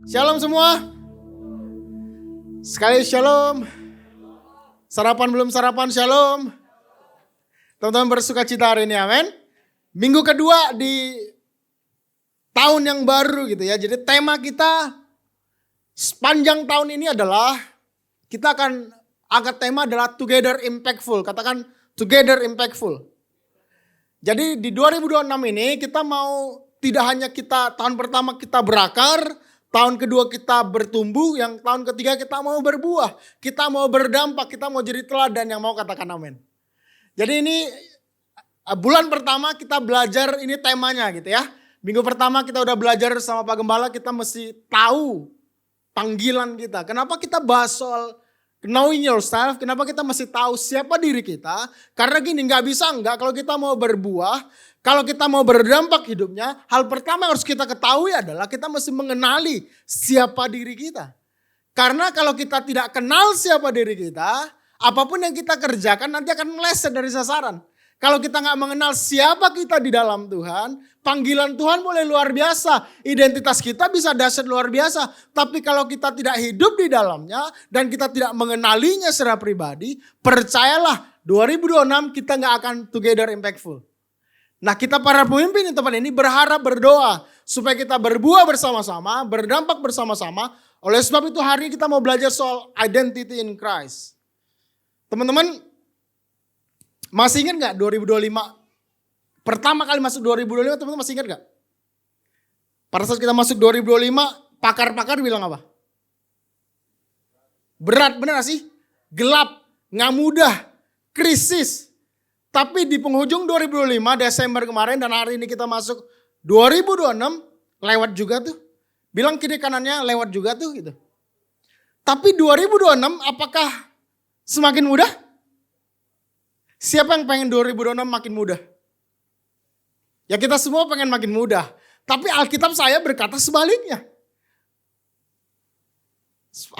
Shalom semua. Sekali shalom. Sarapan belum sarapan, shalom. Teman-teman bersuka cita hari ini, amin. Minggu kedua di tahun yang baru gitu ya. Jadi tema kita sepanjang tahun ini adalah, kita akan angkat tema adalah Together Impactful. Katakan Together Impactful. Jadi di 2026 ini kita mau tidak hanya tahun pertama kita berakar, tahun kedua kita bertumbuh, yang tahun ketiga kita mau berbuah, kita mau berdampak, kita mau jadi teladan yang mau katakan amin. Jadi ini bulan pertama kita belajar, ini temanya gitu ya. Minggu pertama kita udah belajar sama Pak Gembala, kita mesti tahu panggilan kita. Kenapa kita bahas soal knowing yourself, kenapa kita mesti tahu siapa diri kita? Karena gini, nggak bisa enggak kalau kita mau berbuah, kalau kita mau berdampak hidupnya, hal pertama yang harus kita ketahui adalah kita mesti mengenali siapa diri kita. Karena kalau kita tidak kenal siapa diri kita, apapun yang kita kerjakan nanti akan meleset dari sasaran. Kalau kita nggak mengenal siapa kita di dalam Tuhan, panggilan Tuhan boleh luar biasa, identitas kita bisa dahsyat luar biasa. Tapi kalau kita tidak hidup di dalamnya dan kita tidak mengenalinya secara pribadi, percayalah 2026 kita nggak akan together impactful. Nah, kita para pemimpin di tempat ini berharap, berdoa supaya kita berbuah bersama-sama, berdampak bersama-sama. Oleh sebab itu hari ini kita mau belajar soal identity in Christ. Teman-teman, masih ingat gak 2025? Pertama kali masuk 2025, teman-teman masih ingat gak? Pada saat kita masuk 2025, pakar-pakar bilang apa? Berat, benar gak sih? Gelap, gak mudah, krisis. Tapi di penghujung 2025, Desember kemarin dan hari ini kita masuk 2026, lewat juga tuh. Bilang kiri kanannya lewat juga tuh gitu. Tapi 2026 apakah semakin mudah? Siapa yang pengen 2026 makin mudah? Ya kita semua pengen makin mudah. Tapi Alkitab saya berkata sebaliknya.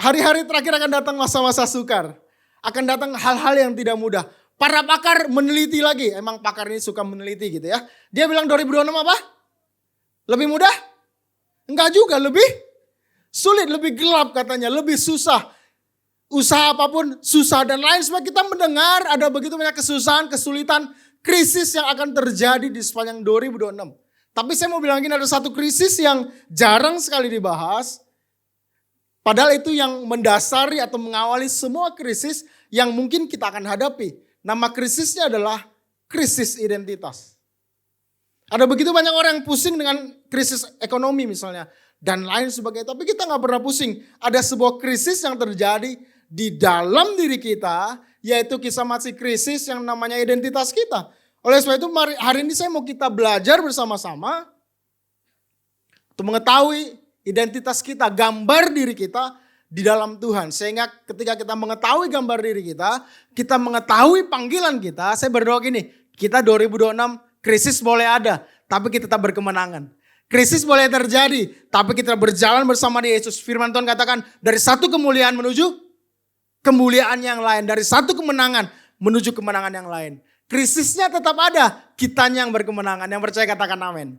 Hari-hari terakhir akan datang masa-masa sukar. Akan datang hal-hal yang tidak mudah. Para pakar meneliti lagi. Emang pakar ini suka meneliti gitu ya. Dia bilang 2026 apa? Lebih mudah? Enggak juga, lebih sulit, lebih gelap katanya, lebih susah. Usaha apapun susah dan lain sebagainya. Kita mendengar ada begitu banyak kesusahan, kesulitan, krisis yang akan terjadi di sepanjang 2026. Tapi saya mau bilang gini, ada satu krisis yang jarang sekali dibahas. Padahal itu yang mendasari atau mengawali semua krisis yang mungkin kita akan hadapi. Nama krisisnya adalah krisis identitas. Ada begitu banyak orang yang pusing dengan krisis ekonomi misalnya. Dan lain sebagainya. Tapi kita gak pernah pusing. Ada sebuah krisis yang terjadi di dalam diri kita, yaitu kisah mati krisis yang namanya identitas kita. Oleh sebab itu hari ini saya mau kita belajar bersama-sama untuk mengetahui identitas kita, gambar diri kita di dalam Tuhan. Sehingga ketika kita mengetahui gambar diri kita mengetahui panggilan kita, saya berdoa gini, kita 2026 krisis boleh ada, tapi kita tetap berkemenangan. Krisis boleh terjadi, tapi kita berjalan bersama di Yesus. Firman Tuhan katakan, dari satu kemuliaan menuju kemuliaan yang lain. Dari satu kemenangan menuju kemenangan yang lain. Krisisnya tetap ada, kitanya yang berkemenangan. Yang percaya katakan amin.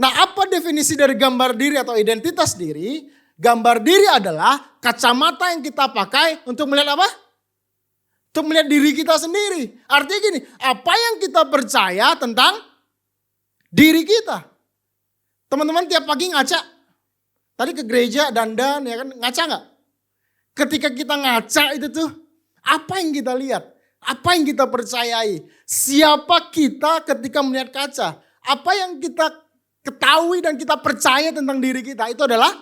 Nah, apa definisi dari gambar diri atau identitas diri? Gambar diri adalah kacamata yang kita pakai untuk melihat apa? Untuk melihat diri kita sendiri. Artinya gini, apa yang kita percaya tentang diri kita. Teman-teman tiap pagi ngaca. Tadi ke gereja dandan ya kan, ngaca gak? Ketika kita ngaca itu tuh, apa yang kita lihat? Apa yang kita percayai? Siapa kita ketika melihat kaca? Apa yang kita ketahui dan kita percaya tentang diri kita? Itu adalah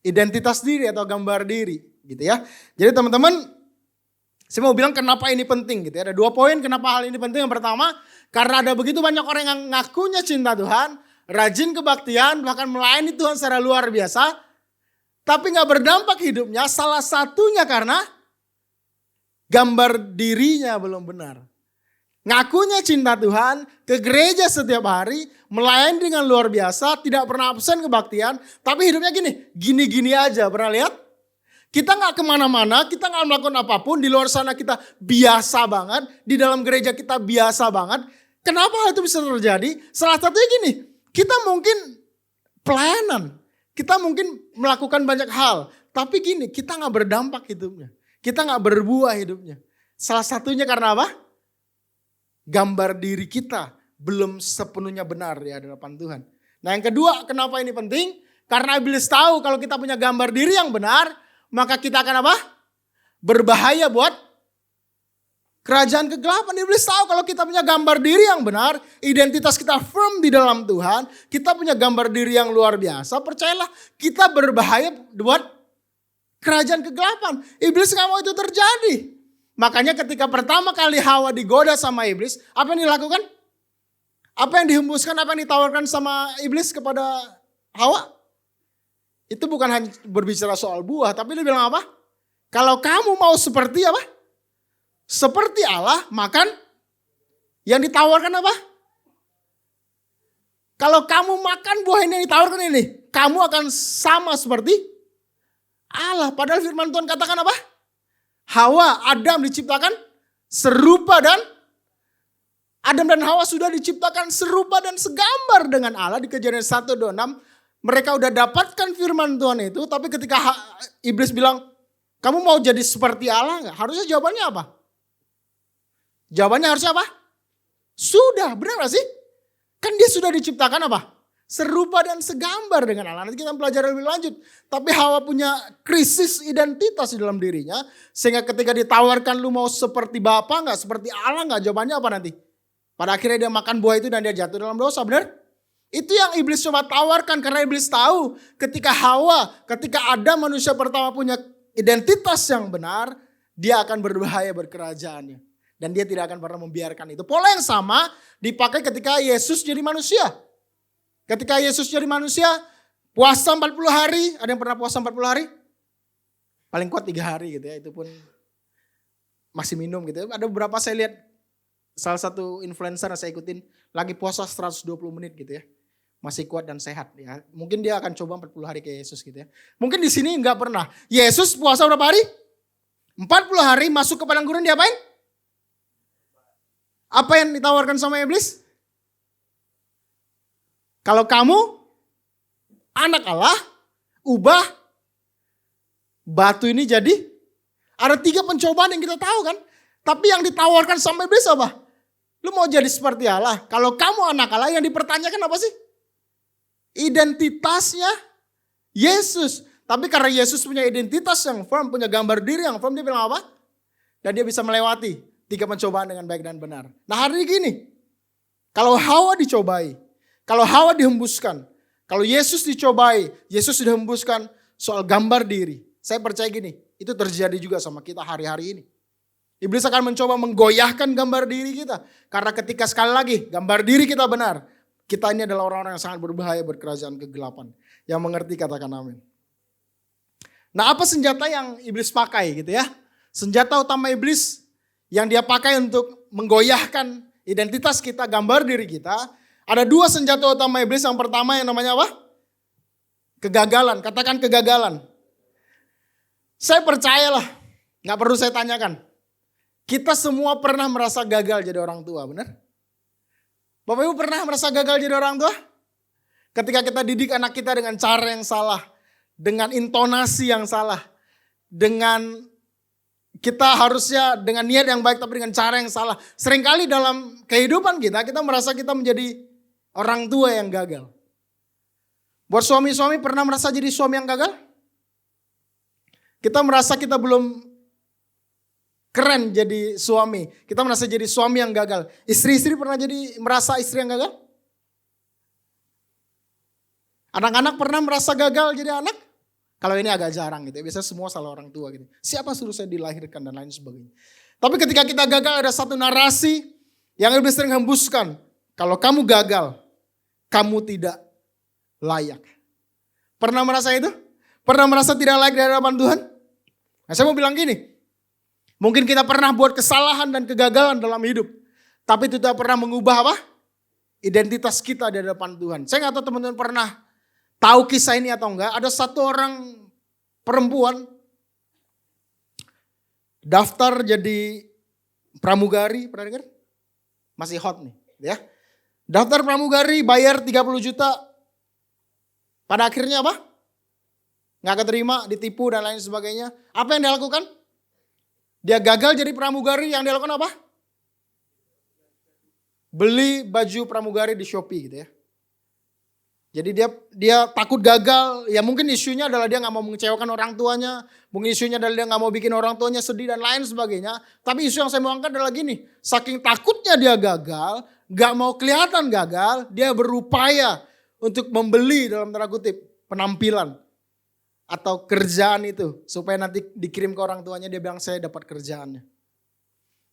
identitas diri atau gambar diri. Gitu ya. Jadi teman-teman, saya mau bilang kenapa ini penting gitu ya. Ada 2 poin kenapa hal ini penting. Yang pertama, karena ada begitu banyak orang yang ngakunya cinta Tuhan, rajin kebaktian, bahkan melayani Tuhan secara luar biasa, tapi gak berdampak hidupnya, salah satunya karena gambar dirinya belum benar. Ngakunya cinta Tuhan, ke gereja setiap hari, melayani dengan luar biasa, tidak pernah absen kebaktian, tapi hidupnya gini-gini aja. Pernah lihat? Kita gak kemana-mana, kita gak melakukan apapun, di luar sana kita biasa banget, di dalam gereja kita biasa banget. Kenapa hal itu bisa terjadi? Salah satunya gini, kita mungkin pelayanan. Kita mungkin melakukan banyak hal. Tapi gini, kita gak berdampak hidupnya. Kita gak berbuah hidupnya. Salah satunya karena apa? Gambar diri kita belum sepenuhnya benar di hadapan Tuhan. Nah yang kedua, kenapa ini penting? Karena iblis tahu kalau kita punya gambar diri yang benar, maka kita akan apa? Berbahaya buat kerajaan kegelapan. Iblis tahu kalau kita punya gambar diri yang benar, identitas kita firm di dalam Tuhan, kita punya gambar diri yang luar biasa, percayalah kita berbahaya buat kerajaan kegelapan. Iblis gak mau itu terjadi. Makanya ketika pertama kali Hawa digoda sama iblis, apa yang dilakukan? Apa yang dihembuskan, apa yang ditawarkan sama iblis kepada Hawa? Itu bukan hanya berbicara soal buah, tapi dia bilang apa? Kalau kamu mau seperti apa? Seperti Allah, makan yang ditawarkan apa? Kalau kamu makan buah ini yang ditawarkan ini, kamu akan sama seperti Allah. Padahal firman Tuhan katakan apa? Hawa, Adam diciptakan serupa dan Adam dan Hawa sudah diciptakan serupa dan segambar dengan Allah. Di Kejadian 1:26 mereka udah dapatkan firman Tuhan itu. Tapi ketika iblis bilang, kamu mau jadi seperti Allah gak? Harusnya jawabannya apa? Jawabannya harusnya apa? Sudah, benar gak sih? Kan dia sudah diciptakan apa? Serupa dan segambar dengan Allah. Nanti kita pelajari lebih lanjut. Tapi Hawa punya krisis identitas di dalam dirinya. Sehingga ketika ditawarkan lu mau seperti Bapa gak? Seperti Allah gak? Jawabannya apa nanti? Pada akhirnya dia makan buah itu dan dia jatuh dalam dosa, benar? Itu yang iblis coba tawarkan karena iblis tahu ketika Adam manusia pertama punya identitas yang benar, dia akan berbahaya berkerajaannya. Dan dia tidak akan pernah membiarkan itu. Pola yang sama dipakai ketika Yesus jadi manusia. Ketika Yesus jadi manusia, puasa 40 hari. Ada yang pernah puasa 40 hari? Paling kuat 3 hari gitu ya, itu pun masih minum gitu ya. Ada beberapa saya lihat, salah satu influencer yang saya ikutin lagi puasa 120 menit gitu ya. Masih kuat dan sehat ya. Mungkin dia akan coba 40 hari kayak Yesus gitu ya. Mungkin di sini enggak pernah. Yesus puasa berapa hari? 40 hari masuk ke padang gurun diapain? Apa yang ditawarkan sama iblis? Kalau kamu anak Allah, ubah batu ini jadi. Ada 3 pencobaan yang kita tahu kan. Tapi yang ditawarkan sama iblis apa? Lu mau jadi seperti Allah. Kalau kamu anak Allah, yang dipertanyakan apa sih? Identitasnya Yesus. Tapi karena Yesus punya identitas yang firm, punya gambar diri yang firm, dia bilang apa? Dan dia bisa melewati 3 pencobaan dengan baik dan benar. Nah hari ini gini, kalau Hawa dicobai, kalau Hawa dihembuskan, kalau Yesus dicobai, Yesus dihembuskan soal gambar diri. Saya percaya gini, itu terjadi juga sama kita hari-hari ini. Iblis akan mencoba menggoyahkan gambar diri kita. Karena ketika sekali lagi gambar diri kita benar, kita ini adalah orang-orang yang sangat berbahaya berkerajaan kegelapan. Yang mengerti katakan amin. Nah apa senjata yang iblis pakai gitu ya? Senjata utama iblis yang dia pakai untuk menggoyahkan identitas kita, gambar diri kita. Ada 2 senjata utama iblis. Yang pertama yang namanya apa? Kegagalan. Katakan kegagalan. Saya percayalah, gak perlu saya tanyakan. Kita semua pernah merasa gagal jadi orang tua, benar? Bapak Ibu pernah merasa gagal jadi orang tua? Ketika kita didik anak kita dengan cara yang salah, dengan intonasi yang salah, dengan kita harusnya dengan niat yang baik tapi dengan cara yang salah. Seringkali dalam kehidupan kita merasa kita menjadi orang tua yang gagal. Buat suami-suami pernah merasa jadi suami yang gagal? Kita merasa kita belum keren jadi suami. Kita merasa jadi suami yang gagal. Istri-istri pernah merasa istri yang gagal? Anak-anak pernah merasa gagal jadi anak? Kalau ini agak jarang gitu ya. Biasanya semua salah orang tua gitu. Siapa suruh saya dilahirkan dan lain sebagainya. Tapi ketika kita gagal ada satu narasi yang lebih sering hembuskan. Kalau kamu gagal, kamu tidak layak. Pernah merasa itu? Pernah merasa tidak layak di hadapan Tuhan? Nah saya mau bilang gini. Mungkin kita pernah buat kesalahan dan kegagalan dalam hidup. Tapi itu tidak pernah mengubah apa? Identitas kita di hadapan Tuhan. Saya gak tahu teman-teman pernah tahu kisah ini atau enggak. Ada satu orang perempuan daftar jadi pramugari. Pernah dengar? Masih hot nih. Ya. Daftar pramugari bayar 30 juta. Pada akhirnya apa? nggak keterima, ditipu dan lain sebagainya. Apa yang dia lakukan? Dia gagal jadi pramugari, yang dia lakukan apa? Beli baju pramugari di Shopee gitu ya. Jadi dia takut gagal, ya mungkin isunya adalah dia nggak mau mengecewakan orang tuanya, mungkin isunya adalah dia nggak mau bikin orang tuanya sedih dan lain sebagainya. Tapi isu yang saya mau angkat adalah gini, saking takutnya dia gagal, nggak mau kelihatan gagal, dia berupaya untuk membeli dalam tanda kutip penampilan atau kerjaan itu supaya nanti dikirim ke orang tuanya, dia bilang saya dapat kerjaannya.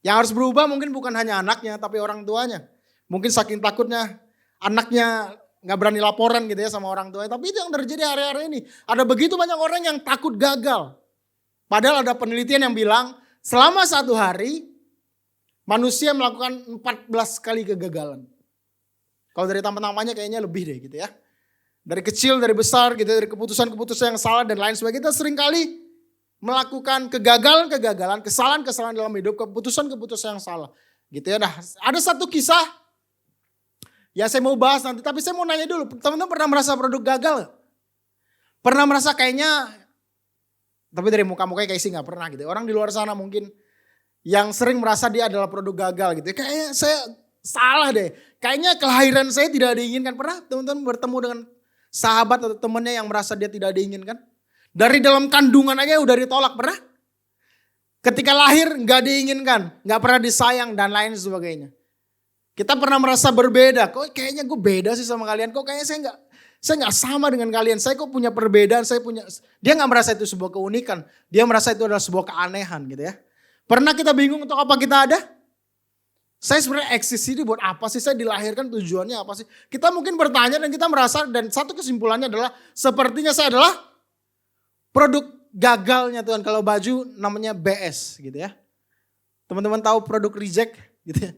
Yang harus berubah mungkin bukan hanya anaknya tapi orang tuanya. Mungkin saking takutnya anaknya nggak berani laporan gitu ya sama orang tuanya. Tapi itu yang terjadi hari-hari ini. Ada begitu banyak orang yang takut gagal. Padahal ada penelitian yang bilang selama 1 hari manusia melakukan 14 kali kegagalan. Kalau dari tampang-tampangnya kayaknya lebih deh gitu ya. Dari kecil, dari besar gitu, dari keputusan-keputusan yang salah dan lain sebagainya. Kita sering kali melakukan kegagalan-kegagalan, kesalahan-kesalahan dalam hidup, keputusan-keputusan yang salah. Gitu ya. Nah, ada satu kisah ya saya mau bahas nanti, tapi saya mau nanya dulu, teman-teman pernah merasa produk gagal gak? Pernah merasa kayaknya, tapi dari muka-mukanya kayak sih gak pernah gitu. Orang di luar sana mungkin yang sering merasa dia adalah produk gagal gitu. Kayaknya saya salah deh, kayaknya kelahiran saya tidak diinginkan. Pernah teman-teman bertemu dengan sahabat atau temannya yang merasa dia tidak diinginkan? Dari dalam kandungan aja udah ditolak, pernah? Ketika lahir gak diinginkan, gak pernah disayang dan lain sebagainya. Kita pernah merasa berbeda, kok kayaknya gue beda sih sama kalian, kok kayaknya saya nggak sama dengan kalian, saya kok punya perbedaan, dia nggak merasa itu sebuah keunikan, dia merasa itu adalah sebuah keanehan gitu ya. Pernah kita bingung untuk apa kita ada? Saya sebenarnya eksis ini buat apa sih, saya dilahirkan tujuannya apa sih? Kita mungkin bertanya dan kita merasa, dan satu kesimpulannya adalah sepertinya saya adalah produk gagalnya Tuhan. Kalau baju namanya BS gitu ya. Teman-teman tahu produk reject gitu ya.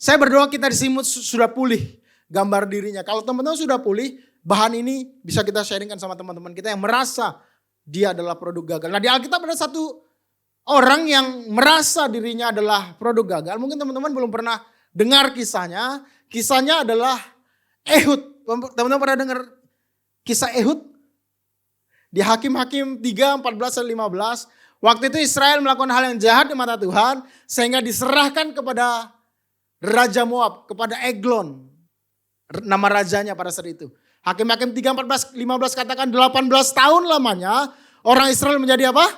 Saya berdoa kita di sini sudah pulih gambar dirinya. Kalau teman-teman sudah pulih, bahan ini bisa kita sharingkan sama teman-teman kita yang merasa dia adalah produk gagal. Nah di Alkitab ada satu orang yang merasa dirinya adalah produk gagal. Mungkin teman-teman belum pernah dengar kisahnya. Kisahnya adalah Ehud. Teman-teman pernah dengar kisah Ehud? Di Hakim-Hakim 3, 14, 15. Waktu itu Israel melakukan hal yang jahat di mata Tuhan. Sehingga diserahkan kepada Raja Moab, kepada Eglon, nama rajanya pada saat itu. Hakim-Hakim 3, 14, 15 katakan 18 tahun lamanya orang Israel menjadi apa?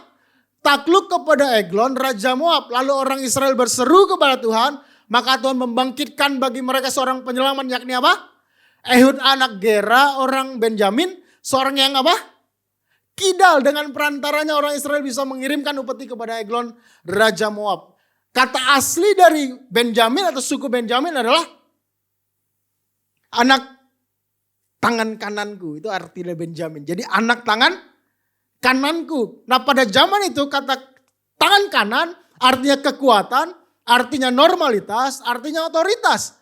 Takluk kepada Eglon, Raja Moab. Lalu orang Israel berseru kepada Tuhan, maka Tuhan membangkitkan bagi mereka seorang penyelamat, yakni apa? Ehud anak Gera, orang Benjamin, seorang yang apa? Kidal, dengan perantaranya orang Israel bisa mengirimkan upeti kepada Eglon, Raja Moab. Kata asli dari Benjamin atau suku Benjamin adalah anak tangan kananku. Itu arti dari Benjamin. Jadi anak tangan kananku. Nah pada zaman itu kata tangan kanan artinya kekuatan, artinya normalitas, artinya otoritas.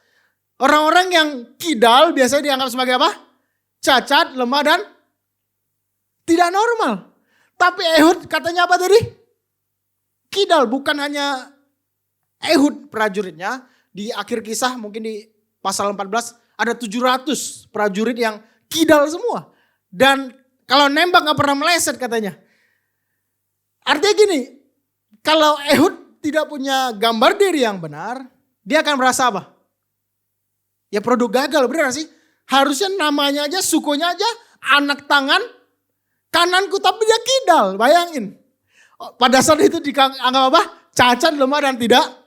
Orang-orang yang kidal biasanya dianggap sebagai apa? Cacat, lemah dan tidak normal. Tapi Ehud katanya apa tadi? Kidal, bukan hanya Ehud prajuritnya, di akhir kisah mungkin di pasal 14 ada 700 prajurit yang kidal semua. Dan kalau nembak gak pernah meleset katanya. Artinya gini, kalau Ehud tidak punya gambar diri yang benar, dia akan merasa apa? Ya produk gagal, benar sih? Harusnya namanya aja, sukunya aja, anak tangan kananku tapi dia kidal, bayangin. Pada saat itu dianggap apa? Cacat, lemah dan tidak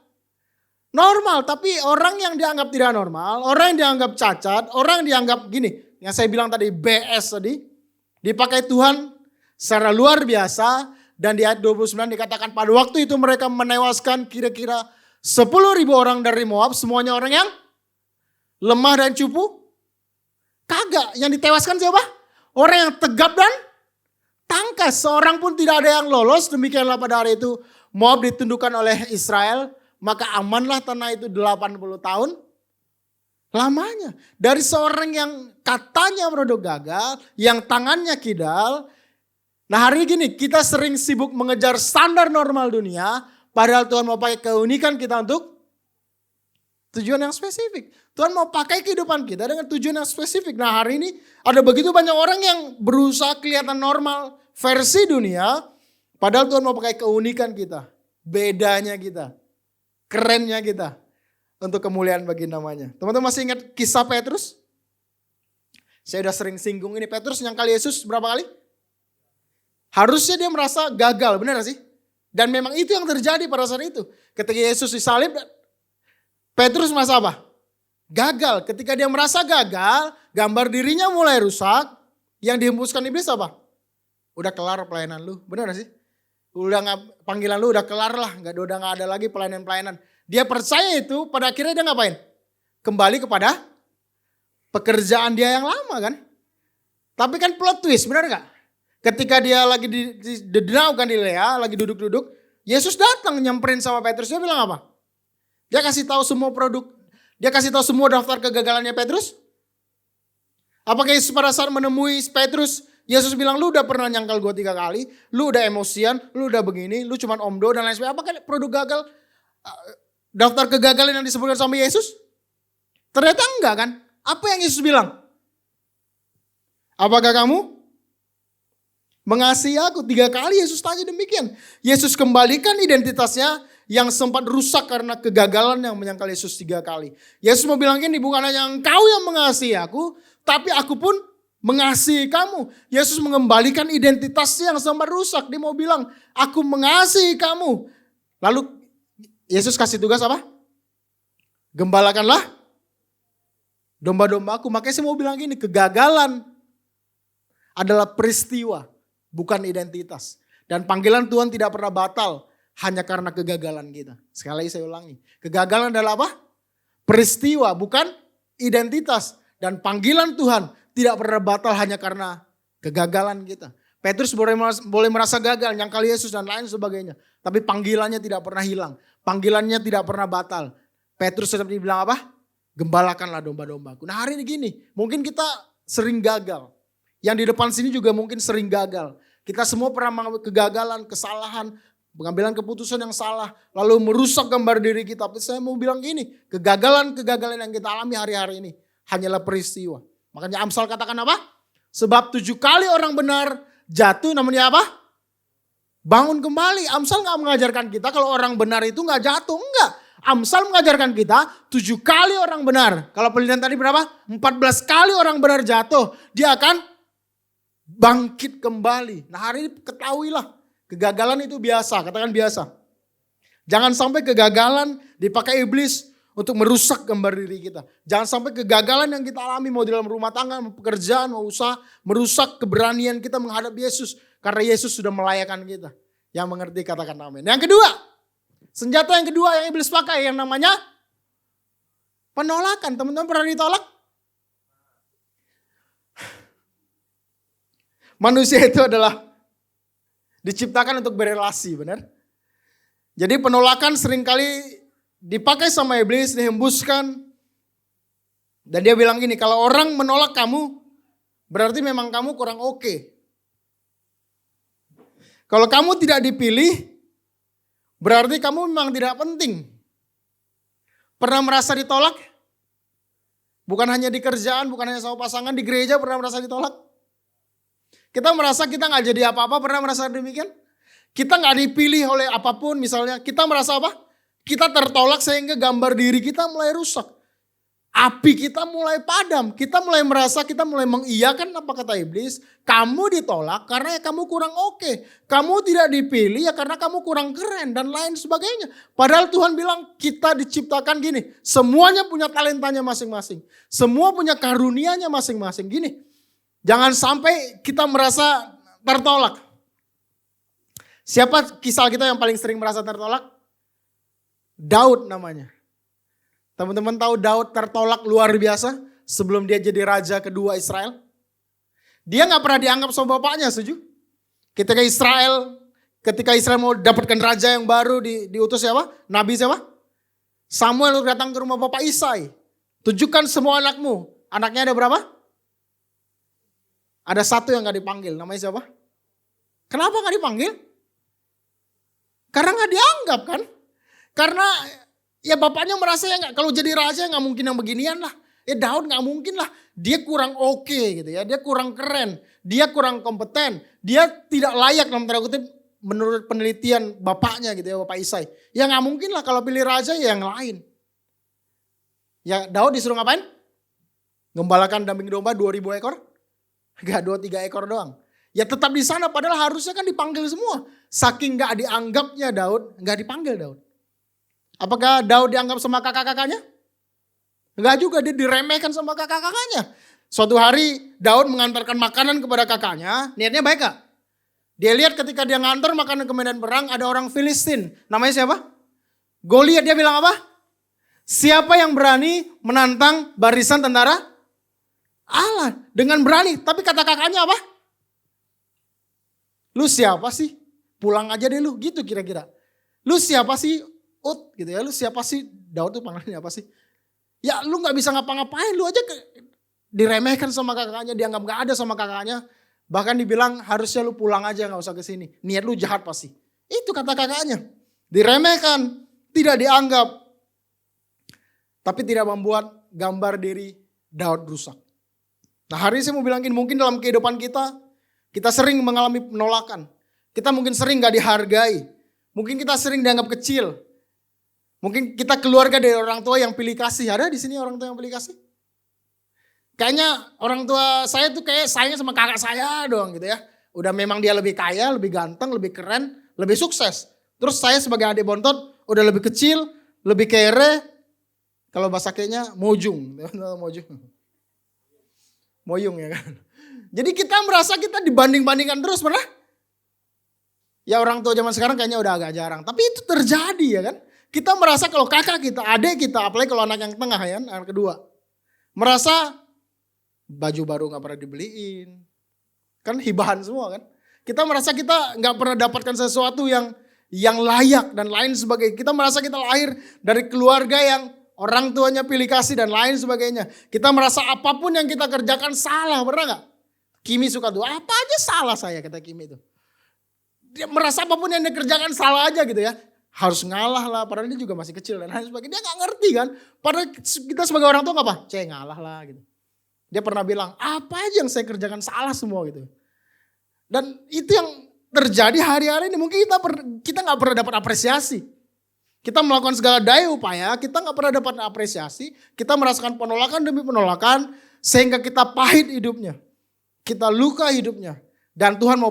normal. Tapi orang yang dianggap tidak normal, orang yang dianggap cacat, orang yang dianggap gini, yang saya bilang tadi BS tadi, dipakai Tuhan secara luar biasa. Dan di ayat 29 dikatakan pada waktu itu mereka menewaskan kira-kira 10.000 orang dari Moab, semuanya orang yang lemah dan cupu. Kagak, yang ditewaskan siapa? Orang yang tegap dan tangkas, seorang pun tidak ada yang lolos. Demikianlah pada hari itu Moab ditundukkan oleh Israel. Maka amanlah tanah itu 80 tahun lamanya. Dari seorang yang katanya produk gagal, yang tangannya kidal. Nah hari ini kita sering sibuk mengejar standar normal dunia. Padahal Tuhan mau pakai keunikan kita untuk tujuan yang spesifik. Tuhan mau pakai kehidupan kita dengan tujuan yang spesifik. Nah hari ini ada begitu banyak orang yang berusaha kelihatan normal, versi dunia, padahal Tuhan mau pakai keunikan kita, bedanya kita, kerennya kita, untuk kemuliaan bagi namanya. Teman-teman masih ingat kisah Petrus? Saya udah sering singgung ini, Petrus nyangkal Yesus berapa kali? Harusnya dia merasa gagal, benar gak sih? Dan memang itu yang terjadi pada saat itu. Ketika Yesus disalib, Petrus merasa apa? Gagal. Ketika dia merasa gagal, gambar dirinya mulai rusak. Yang dihembuskan iblis apa? Udah kelar pelayanan lu, benar gak sih? Panggilan lu udah kelar lah, udah gak ada lagi pelayanan-pelayanan. Dia percaya itu, pada akhirnya dia ngapain? Kembali kepada pekerjaan dia yang lama kan. Tapi kan plot twist, benar gak? Ketika dia lagi di danau Galilea, lagi duduk-duduk, Yesus datang nyamperin sama Petrus. Dia bilang apa? Dia kasih tahu semua produk, dia kasih tahu semua daftar kegagalannya Petrus. Apakah Yesus pada saat menemui Petrus, Yesus bilang, lu udah pernah nyangkal gue 3 kali, lu udah emosian, lu udah begini, lu cuman omdo dan lain sebagainya. Apakah produk gagal, daftar kegagalan yang disebutkan sama Yesus? Ternyata enggak kan? Apa yang Yesus bilang? Apakah kamu mengasihi aku? 3 kali Yesus tanya demikian. Yesus kembalikan identitasnya yang sempat rusak karena kegagalan yang menyangkal Yesus 3 kali. Yesus mau bilang gini, bukan hanya engkau yang mengasihi aku, tapi aku pun mengasihi kamu. Yesus mengembalikan identitasnya yang sempat rusak. Dia mau bilang, aku mengasihi kamu. Lalu Yesus kasih tugas apa? Gembalakanlah domba-dombaku. Makanya saya mau bilang gini, kegagalan adalah peristiwa, bukan identitas. Dan panggilan Tuhan tidak pernah batal hanya karena kegagalan kita. Sekali lagi saya ulangi. Kegagalan adalah apa? Peristiwa, bukan identitas. Dan panggilan Tuhan tidak pernah batal hanya karena kegagalan kita. Petrus boleh merasa gagal, nyangkal Yesus dan lain sebagainya. Tapi panggilannya tidak pernah hilang. Panggilannya tidak pernah batal. Petrus tetap dibilang apa? Gembalakanlah domba-dombaku. Nah hari ini gini, mungkin kita sering gagal. Yang di depan sini juga mungkin sering gagal. Kita semua pernah mengalami kegagalan, kesalahan, pengambilan keputusan yang salah, lalu merusak gambar diri kita. Tapi saya mau bilang gini, kegagalan-kegagalan yang kita alami hari-hari ini hanyalah peristiwa. Makanya Amsal katakan apa? Sebab 7 kali orang benar jatuh, namanya apa? Bangun kembali. Amsal gak mengajarkan kita kalau orang benar itu gak jatuh. Enggak. Amsal mengajarkan kita 7 kali orang benar. Kalau penelitian tadi berapa? 14 kali orang benar jatuh. Dia akan bangkit kembali. Nah hari ini ketahuilah. Kegagalan itu biasa. Katakan biasa. Jangan sampai kegagalan dipakai iblis untuk merusak gambar diri kita. Jangan sampai kegagalan yang kita alami mau di dalam rumah tangga, mau pekerjaan, mau usaha, merusak keberanian kita menghadap Yesus. Karena Yesus sudah melayakan kita. Yang mengerti katakan amin. Yang kedua, senjata yang kedua yang iblis pakai yang namanya penolakan. Teman-teman pernah ditolak? Manusia itu adalah diciptakan untuk berelasi, benar? Jadi penolakan seringkali dipakai sama iblis, dihembuskan. Dan dia bilang gini, kalau orang menolak kamu, berarti memang kamu kurang oke. Kalau kamu tidak dipilih, berarti kamu memang tidak penting. Pernah merasa ditolak? Bukan hanya di kerjaan, bukan hanya sama pasangan, di gereja pernah merasa ditolak? Kita merasa kita gak jadi apa-apa, pernah merasa demikian? Kita gak dipilih oleh apapun misalnya, kita merasa apa? Kita tertolak sehingga gambar diri kita mulai rusak. Api kita mulai padam. Kita mulai merasa, kita mulai mengiyakan apa kata iblis. Kamu ditolak karena ya kamu kurang oke. Kamu tidak dipilih ya karena kamu kurang keren dan lain sebagainya. Padahal Tuhan bilang kita diciptakan gini. Semuanya punya talentanya masing-masing. Semua punya karunianya masing-masing. Gini, jangan sampai kita merasa tertolak. Siapa kisah kita yang paling sering merasa tertolak? Daud namanya. Teman-teman tahu Daud tertolak luar biasa sebelum dia jadi raja kedua Israel. Dia gak pernah dianggap sama bapaknya, setuju? Ketika Israel mau dapatkan raja yang baru diutus siapa? Nabi siapa? Samuel datang ke rumah bapak Isai. Tunjukkan semua anakmu. Anaknya ada berapa? Ada 1 yang gak dipanggil, namanya siapa? Kenapa gak dipanggil? Karena gak dianggap kan? Karena ya bapaknya merasa ya kalau jadi raja nggak mungkin yang beginian lah. Ya Daud nggak mungkin lah. Dia kurang oke gitu ya. Dia kurang keren. dia kurang kompeten, dia tidak layak dalam tanda kutip menurut penelitian bapaknya gitu ya, Bapak Isai. Ya nggak mungkin lah kalau pilih raja ya yang lain. Ya Daud disuruh ngapain? Gembalakan kambing domba 2000 ekor? Enggak, 2-3 ekor doang. Ya tetap di sana padahal harusnya kan dipanggil semua. Saking nggak dianggapnya Daud, nggak dipanggil Daud. Apakah Daud dianggap sama kakak-kakaknya? Enggak juga, dia diremehkan sama kakak-kakaknya. Suatu hari Daud mengantarkan makanan kepada kakaknya, niatnya baik gak? Dia lihat ketika dia ngantar makanan ke medan perang ada orang Filistin. Namanya siapa? Goliat. Dia bilang apa? Siapa yang berani menantang barisan tentara Allah? Dengan berani. Tapi kata kakaknya apa? Lu siapa sih? Pulang aja deh lu. Gitu kira-kira. Lu siapa sih? Gitu ya. Lu siapa sih? Daud tuh panggilannya apa sih? Ya lu gak bisa ngapa-ngapain. Lu aja diremehkan sama kakaknya. Dianggap gak ada sama kakaknya. Bahkan dibilang harusnya lu pulang aja gak usah kesini. Niat lu jahat pasti. Itu kata kakaknya. Diremehkan. Tidak dianggap. Tapi tidak membuat gambar diri Daud rusak. Nah hari ini saya mau bilang gini. Mungkin dalam kehidupan kita. Kita sering mengalami penolakan. Kita mungkin sering gak dihargai. Mungkin kita sering dianggap kecil. Mungkin kita keluarga dari orang tua yang pilih kasih. Ada di sini orang tua yang pilih kasih? Kayaknya orang tua saya tuh kayak sayangnya sama kakak saya doang gitu ya. Udah memang dia lebih kaya, lebih ganteng, lebih keren, lebih sukses. Terus saya sebagai adik bontot udah lebih kecil, lebih kere. Kalau bahasa kayaknya mojung. Moyung ya kan. Jadi kita merasa kita dibanding-bandingkan terus pernah? Ya orang tua zaman sekarang kayaknya udah agak jarang. Tapi itu terjadi ya kan. Kita merasa kalau kakak kita, adik kita, apalagi kalau anak yang tengah ya, anak kedua. Merasa baju baru gak pernah dibeliin. Kan hibahan semua kan. Kita merasa kita gak pernah dapatkan sesuatu yang layak dan lain sebagainya. Kita merasa kita lahir dari keluarga yang orang tuanya pilih kasih dan lain sebagainya. Kita merasa apapun yang kita kerjakan salah, pernah gak? Kimi suka tuh, apa aja salah saya kata Kimi itu. Dia merasa apapun yang dikerjakan salah aja gitu ya. Harus ngalah lah, padahal dia juga masih kecil dan lain sebagainya. Dia gak ngerti kan. Padahal kita sebagai orang tua gak apa? Ngalah lah gitu. Dia pernah bilang, apa aja yang saya kerjakan salah semua gitu. Dan itu yang terjadi hari-hari ini. Mungkin kita gak pernah dapat apresiasi. Kita melakukan segala daya upaya, kita gak pernah dapat apresiasi. Kita merasakan penolakan demi penolakan, sehingga kita pahit hidupnya. Kita luka hidupnya. Dan Tuhan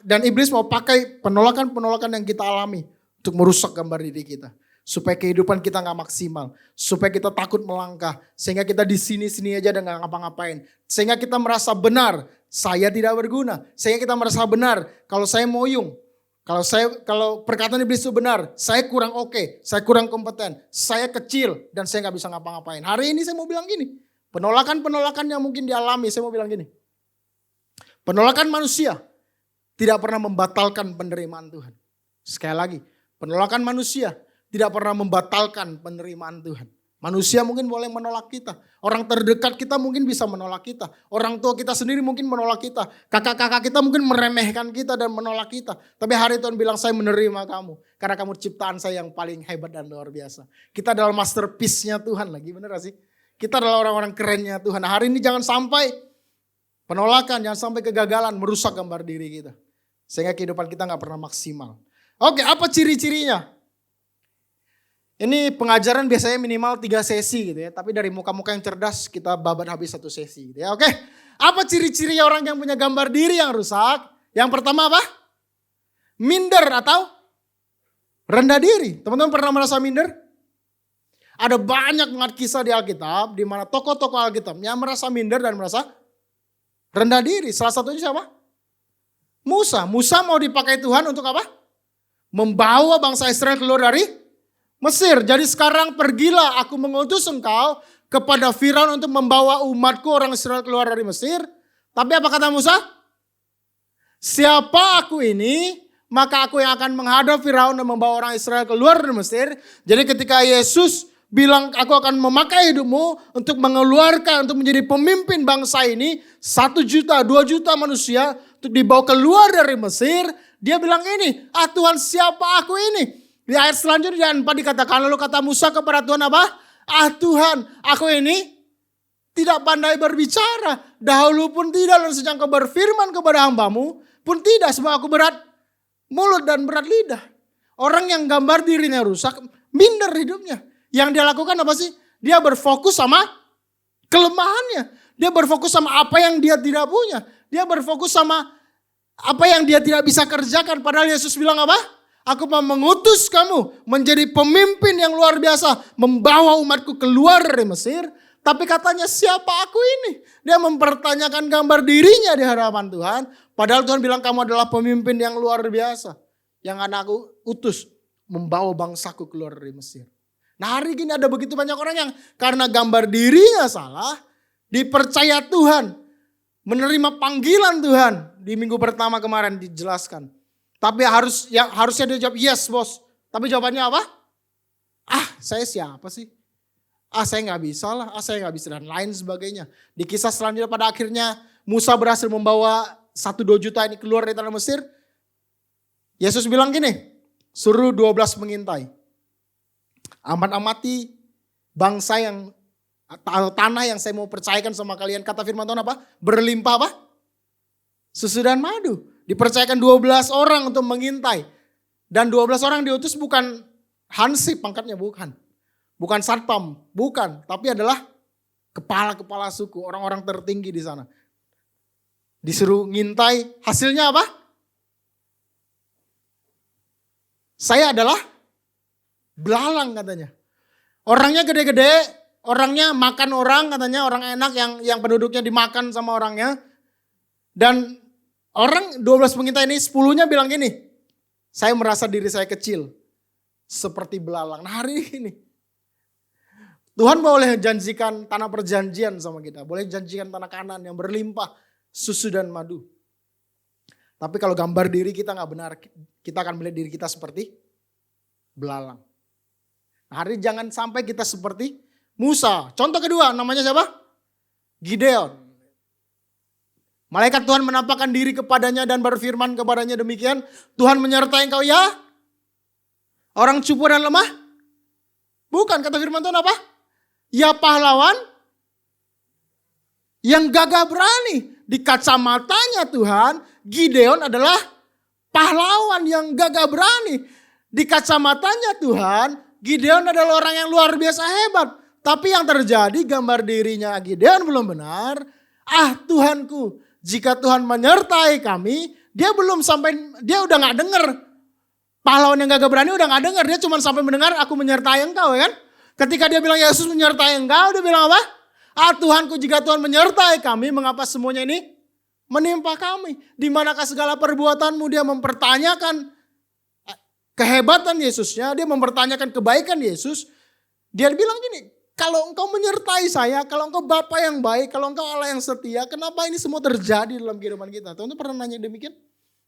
dan iblis mau pakai penolakan-penolakan yang kita alami untuk merusak gambar diri kita. Supaya kehidupan kita gak maksimal. Supaya kita takut melangkah. Sehingga kita di sini-sini aja dan gak ngapa-ngapain. Sehingga kita merasa benar, saya tidak berguna. Sehingga kita merasa benar, kalau saya moyung. Kalau perkataan iblis itu benar, saya kurang oke, saya kurang kompeten, saya kecil dan saya gak bisa ngapa-ngapain. Hari ini saya mau bilang gini, penolakan-penolakan yang mungkin dialami, saya mau bilang gini. Penolakan manusia tidak pernah membatalkan penerimaan Tuhan. Sekali lagi, penolakan manusia tidak pernah membatalkan penerimaan Tuhan. Manusia mungkin boleh menolak kita. Orang terdekat kita mungkin bisa menolak kita. Orang tua kita sendiri mungkin menolak kita. Kakak-kakak kita mungkin meremehkan kita dan menolak kita. Tapi hari Tuhan bilang saya menerima kamu. Karena kamu ciptaan saya yang paling hebat dan luar biasa. Kita adalah masterpiece-nya Tuhan lagi, bener gak sih? Kita adalah orang-orang kerennya Tuhan. Nah, hari ini jangan sampai penolakan, jangan sampai kegagalan merusak gambar diri kita. Sehingga kehidupan kita gak pernah maksimal. Oke, apa ciri-cirinya? Ini pengajaran biasanya minimal 3 sesi gitu ya. Tapi dari muka-muka yang cerdas kita babat habis 1 sesi gitu ya. Oke, apa ciri-ciri orang yang punya gambar diri yang rusak? Yang pertama apa? Minder atau rendah diri. Teman-teman pernah merasa minder? Ada banyak banget kisah di Alkitab di mana tokoh-tokoh Alkitab yang merasa minder dan merasa rendah diri. Salah satunya siapa? Musa. Musa mau dipakai Tuhan untuk apa? Membawa bangsa Israel keluar dari Mesir. Jadi sekarang pergilah, aku mengutus engkau kepada Firaun untuk membawa umatku orang Israel keluar dari Mesir. Tapi apa kata Musa? Siapa aku ini? Maka aku yang akan menghadap Firaun dan membawa orang Israel keluar dari Mesir. Jadi ketika Yesus bilang aku akan memakai hidupmu untuk mengeluarkan, untuk menjadi pemimpin bangsa ini. 1 juta, 2 juta manusia untuk dibawa keluar dari Mesir. Dia bilang ini, Tuhan siapa aku ini? Di ayat selanjutnya 4 dikatakan, lalu kata Musa kepada Tuhan apa? Tuhan, aku ini tidak pandai berbicara. Dahulu pun tidak, dan sejak kau berfirman kepada hambamu pun tidak, sebab aku berat mulut dan berat lidah. Orang yang gambar dirinya rusak, minder hidupnya. Yang dia lakukan apa sih? Dia berfokus sama kelemahannya. Dia berfokus sama apa yang dia tidak punya. Dia berfokus sama apa yang dia tidak bisa kerjakan. Padahal Yesus bilang apa? Aku mau mengutus kamu menjadi pemimpin yang luar biasa. Membawa umatku keluar dari Mesir. Tapi katanya siapa aku ini? Dia mempertanyakan gambar dirinya di hadapan Tuhan. Padahal Tuhan bilang kamu adalah pemimpin yang luar biasa. Yang akan aku utus membawa bangsaku keluar dari Mesir. Nah hari ini ada begitu banyak orang yang karena gambar dirinya salah. Dipercaya Tuhan. Menerima panggilan Tuhan. Di minggu pertama kemarin dijelaskan. Tapi harusnya dia jawab yes bos. Tapi jawabannya apa? Saya siapa sih? Saya nggak bisa lah. Saya nggak bisa dan lain sebagainya. Di kisah selanjutnya pada akhirnya Musa berhasil membawa 1-2 juta ini keluar dari tanah Mesir. Yesus bilang gini, suruh 12 mengintai. Amat-amati bangsa yang atau tanah yang saya mau percayakan sama kalian. Kata firman Tuhan apa? Berlimpah apa? Susu dan madu. Dipercayakan 12 orang untuk mengintai. Dan 12 orang diutus bukan hansip pangkatnya, bukan. Bukan satpam, bukan. Tapi adalah kepala-kepala suku, orang-orang tertinggi di sana. Disuruh ngintai, hasilnya apa? Saya adalah belalang katanya. Orangnya gede-gede, orangnya makan orang katanya, orang enak yang penduduknya dimakan sama orangnya. Dan orang 12 pengintai ini 10-nya bilang gini, saya merasa diri saya kecil seperti belalang. Nah hari ini Tuhan boleh janjikan tanah perjanjian sama kita, boleh janjikan tanah Kanaan yang berlimpah susu dan madu. Tapi kalau gambar diri kita nggak benar, kita akan melihat diri kita seperti belalang. Nah, hari ini jangan sampai kita seperti Musa. Contoh kedua namanya siapa? Gideon. Malaikat Tuhan menampakkan diri kepadanya dan berfirman kepadanya demikian. Tuhan menyertai engkau ya? Orang cupu dan lemah? Bukan, kata firman Tuhan apa? Ya pahlawan yang gagah berani. Di kacamatanya Tuhan, Gideon adalah pahlawan yang gagah berani. Di kacamatanya Tuhan, Gideon adalah orang yang luar biasa hebat. Tapi yang terjadi gambar dirinya Gideon belum benar. Tuhanku, jika Tuhan menyertai kami, dia belum sampai, dia udah gak dengar. Pahlawan yang gagah berani udah gak dengar. Dia cuma sampai mendengar aku menyertai engkau ya kan. Ketika dia bilang Yesus menyertai engkau, dia bilang apa? Tuhanku, jika Tuhan menyertai kami, mengapa semuanya ini menimpa kami? Di manakah segala perbuatanmu? Dia mempertanyakan kehebatan Yesusnya, dia mempertanyakan kebaikan Yesus. Dia bilang gini, kalau engkau menyertai saya, kalau engkau Bapa yang baik, kalau engkau Allah yang setia, kenapa ini semua terjadi dalam kehidupan kita? Teman-teman pernah nanya demikian?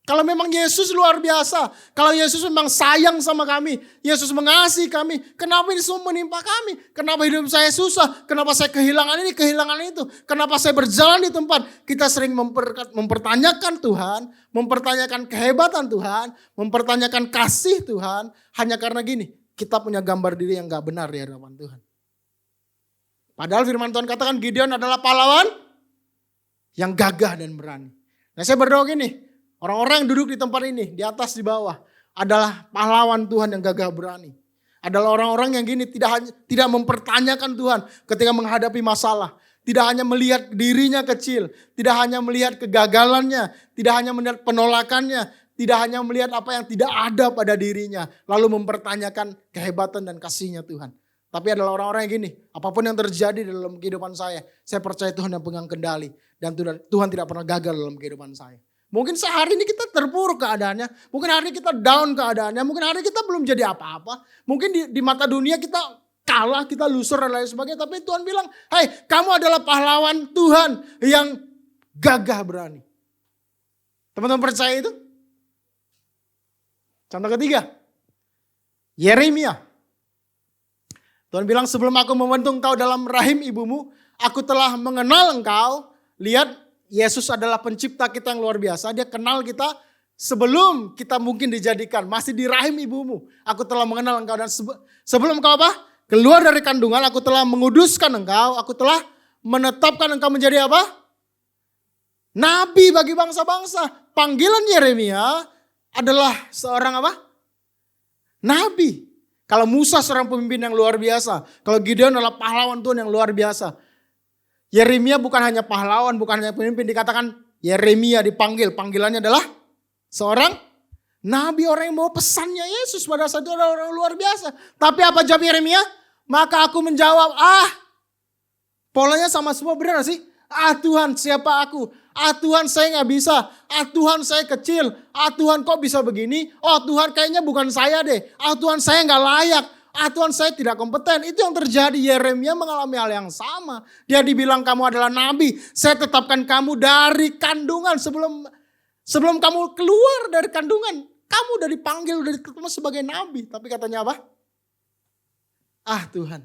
Kalau memang Yesus luar biasa, kalau Yesus memang sayang sama kami, Yesus mengasihi kami, kenapa ini semua menimpa kami? Kenapa hidup saya susah? Kenapa saya kehilangan ini, kehilangan itu? Kenapa saya berjalan di tempat? Kita sering mempertanyakan Tuhan, mempertanyakan kehebatan Tuhan, mempertanyakan kasih Tuhan, hanya karena gini, kita punya gambar diri yang gak benar di hadapan Tuhan. Padahal firman Tuhan katakan Gideon adalah pahlawan yang gagah dan berani. Nah saya berdoa gini, orang-orang yang duduk di tempat ini, di atas, di bawah, adalah pahlawan Tuhan yang gagah berani. Adalah orang-orang yang gini tidak mempertanyakan Tuhan ketika menghadapi masalah. Tidak hanya melihat dirinya kecil, tidak hanya melihat kegagalannya, tidak hanya melihat penolakannya, tidak hanya melihat apa yang tidak ada pada dirinya. Lalu mempertanyakan kehebatan dan kasihnya Tuhan. Tapi adalah orang-orang yang gini, apapun yang terjadi dalam kehidupan saya percaya Tuhan yang pegang kendali. Dan Tuhan tidak pernah gagal dalam kehidupan saya. Mungkin sehari ini kita terpuruk keadaannya. Mungkin hari ini kita down keadaannya. Mungkin hari ini kita belum jadi apa-apa. Mungkin di mata dunia kita kalah, kita loser dan lain sebagainya. Tapi Tuhan bilang, hai kamu adalah pahlawan Tuhan yang gagah berani. Teman-teman percaya itu? Contoh ketiga, Yeremia. Tuhan bilang sebelum aku membentuk engkau dalam rahim ibumu, aku telah mengenal engkau. Lihat, Yesus adalah pencipta kita yang luar biasa. Dia kenal kita sebelum kita mungkin dijadikan. Masih di rahim ibumu. Aku telah mengenal engkau. Dan sebelum engkau apa? Keluar dari kandungan, aku telah menguduskan engkau. Aku telah menetapkan engkau menjadi apa? Nabi bagi bangsa-bangsa. Panggilan Yeremia adalah seorang apa? Nabi. Kalau Musa seorang pemimpin yang luar biasa. Kalau Gideon adalah pahlawan Tuhan yang luar biasa. Yeremia bukan hanya pahlawan, bukan hanya pemimpin. Dikatakan Yeremia dipanggil. Panggilannya adalah seorang nabi, orang yang bawa pesannya Yesus pada saat itu adalah orang luar biasa. Tapi apa jawab Yeremia? Maka aku menjawab, polanya sama semua, benar gak sih? Tuhan, siapa aku? Tuhan, saya gak bisa. Tuhan, saya kecil. Tuhan, kok bisa begini? Tuhan, kayaknya bukan saya deh. Tuhan, saya gak layak. Tuhan, saya tidak kompeten. Itu yang terjadi. Yeremia mengalami hal yang sama. Dia dibilang kamu adalah nabi. Saya tetapkan kamu dari kandungan sebelum kamu keluar dari kandungan. Kamu udah dipanggil, udah ditetapkan sebagai nabi. Tapi katanya apa? Tuhan,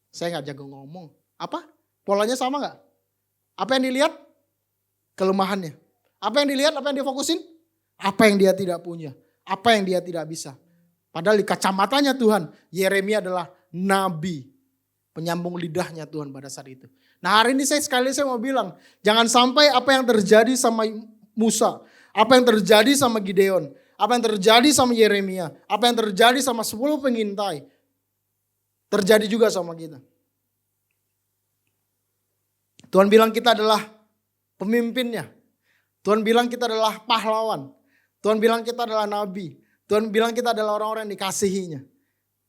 saya gak jago ngomong. Apa? Polanya sama gak? Apa yang dilihat? Kelemahannya. Apa yang dilihat? Apa yang dia fokusin? Apa yang dia tidak punya. Apa yang dia tidak bisa. Padahal di kacamatanya Tuhan, Yeremia adalah nabi. Penyambung lidahnya Tuhan pada saat itu. Nah, hari ini saya mau bilang, jangan sampai apa yang terjadi sama Musa, apa yang terjadi sama Gideon, apa yang terjadi sama Yeremia, apa yang terjadi sama 10 pengintai, terjadi juga sama kita. Tuhan bilang kita adalah pemimpinnya. Tuhan bilang kita adalah pahlawan. Tuhan bilang kita adalah nabi. Tuhan bilang kita adalah orang-orang yang dikasihinya.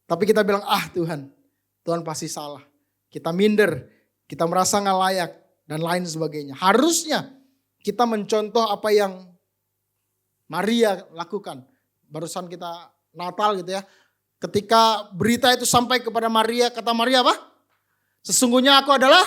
Tapi kita bilang, Tuhan pasti salah. Kita minder, kita merasa gak layak, dan lain sebagainya. Harusnya kita mencontoh apa yang Maria lakukan. Barusan kita Natal gitu ya. Ketika berita itu sampai kepada Maria, kata Maria apa? Sesungguhnya aku adalah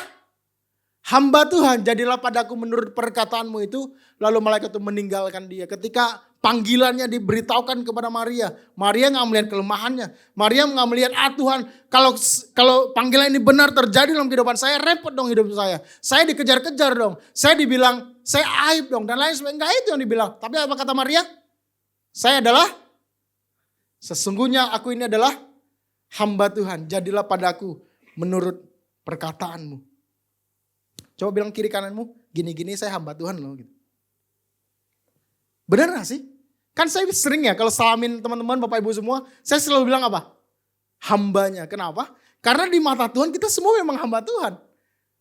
hamba Tuhan, jadilah padaku menurut perkataanmu itu. Lalu malaikat itu meninggalkan dia. Ketika panggilannya diberitahukan kepada Maria, Maria gak melihat kelemahannya. Maria gak melihat, Tuhan, kalau panggilan ini benar terjadi dalam kehidupan saya, repot dong hidup saya. Saya dikejar-kejar dong. Saya dibilang, saya aib dong. Dan lain sebagainya. Enggak itu yang dibilang. Tapi apa kata Maria? Sesungguhnya aku ini adalah hamba Tuhan. Jadilah padaku menurut perkataanmu. Coba bilang kiri kananmu, gini-gini saya hamba Tuhan loh. Gitu. Benar gak sih? Kan saya sering ya kalau salamin teman-teman Bapak Ibu semua, saya selalu bilang apa? Hambanya. Kenapa? Karena di mata Tuhan kita semua memang hamba Tuhan.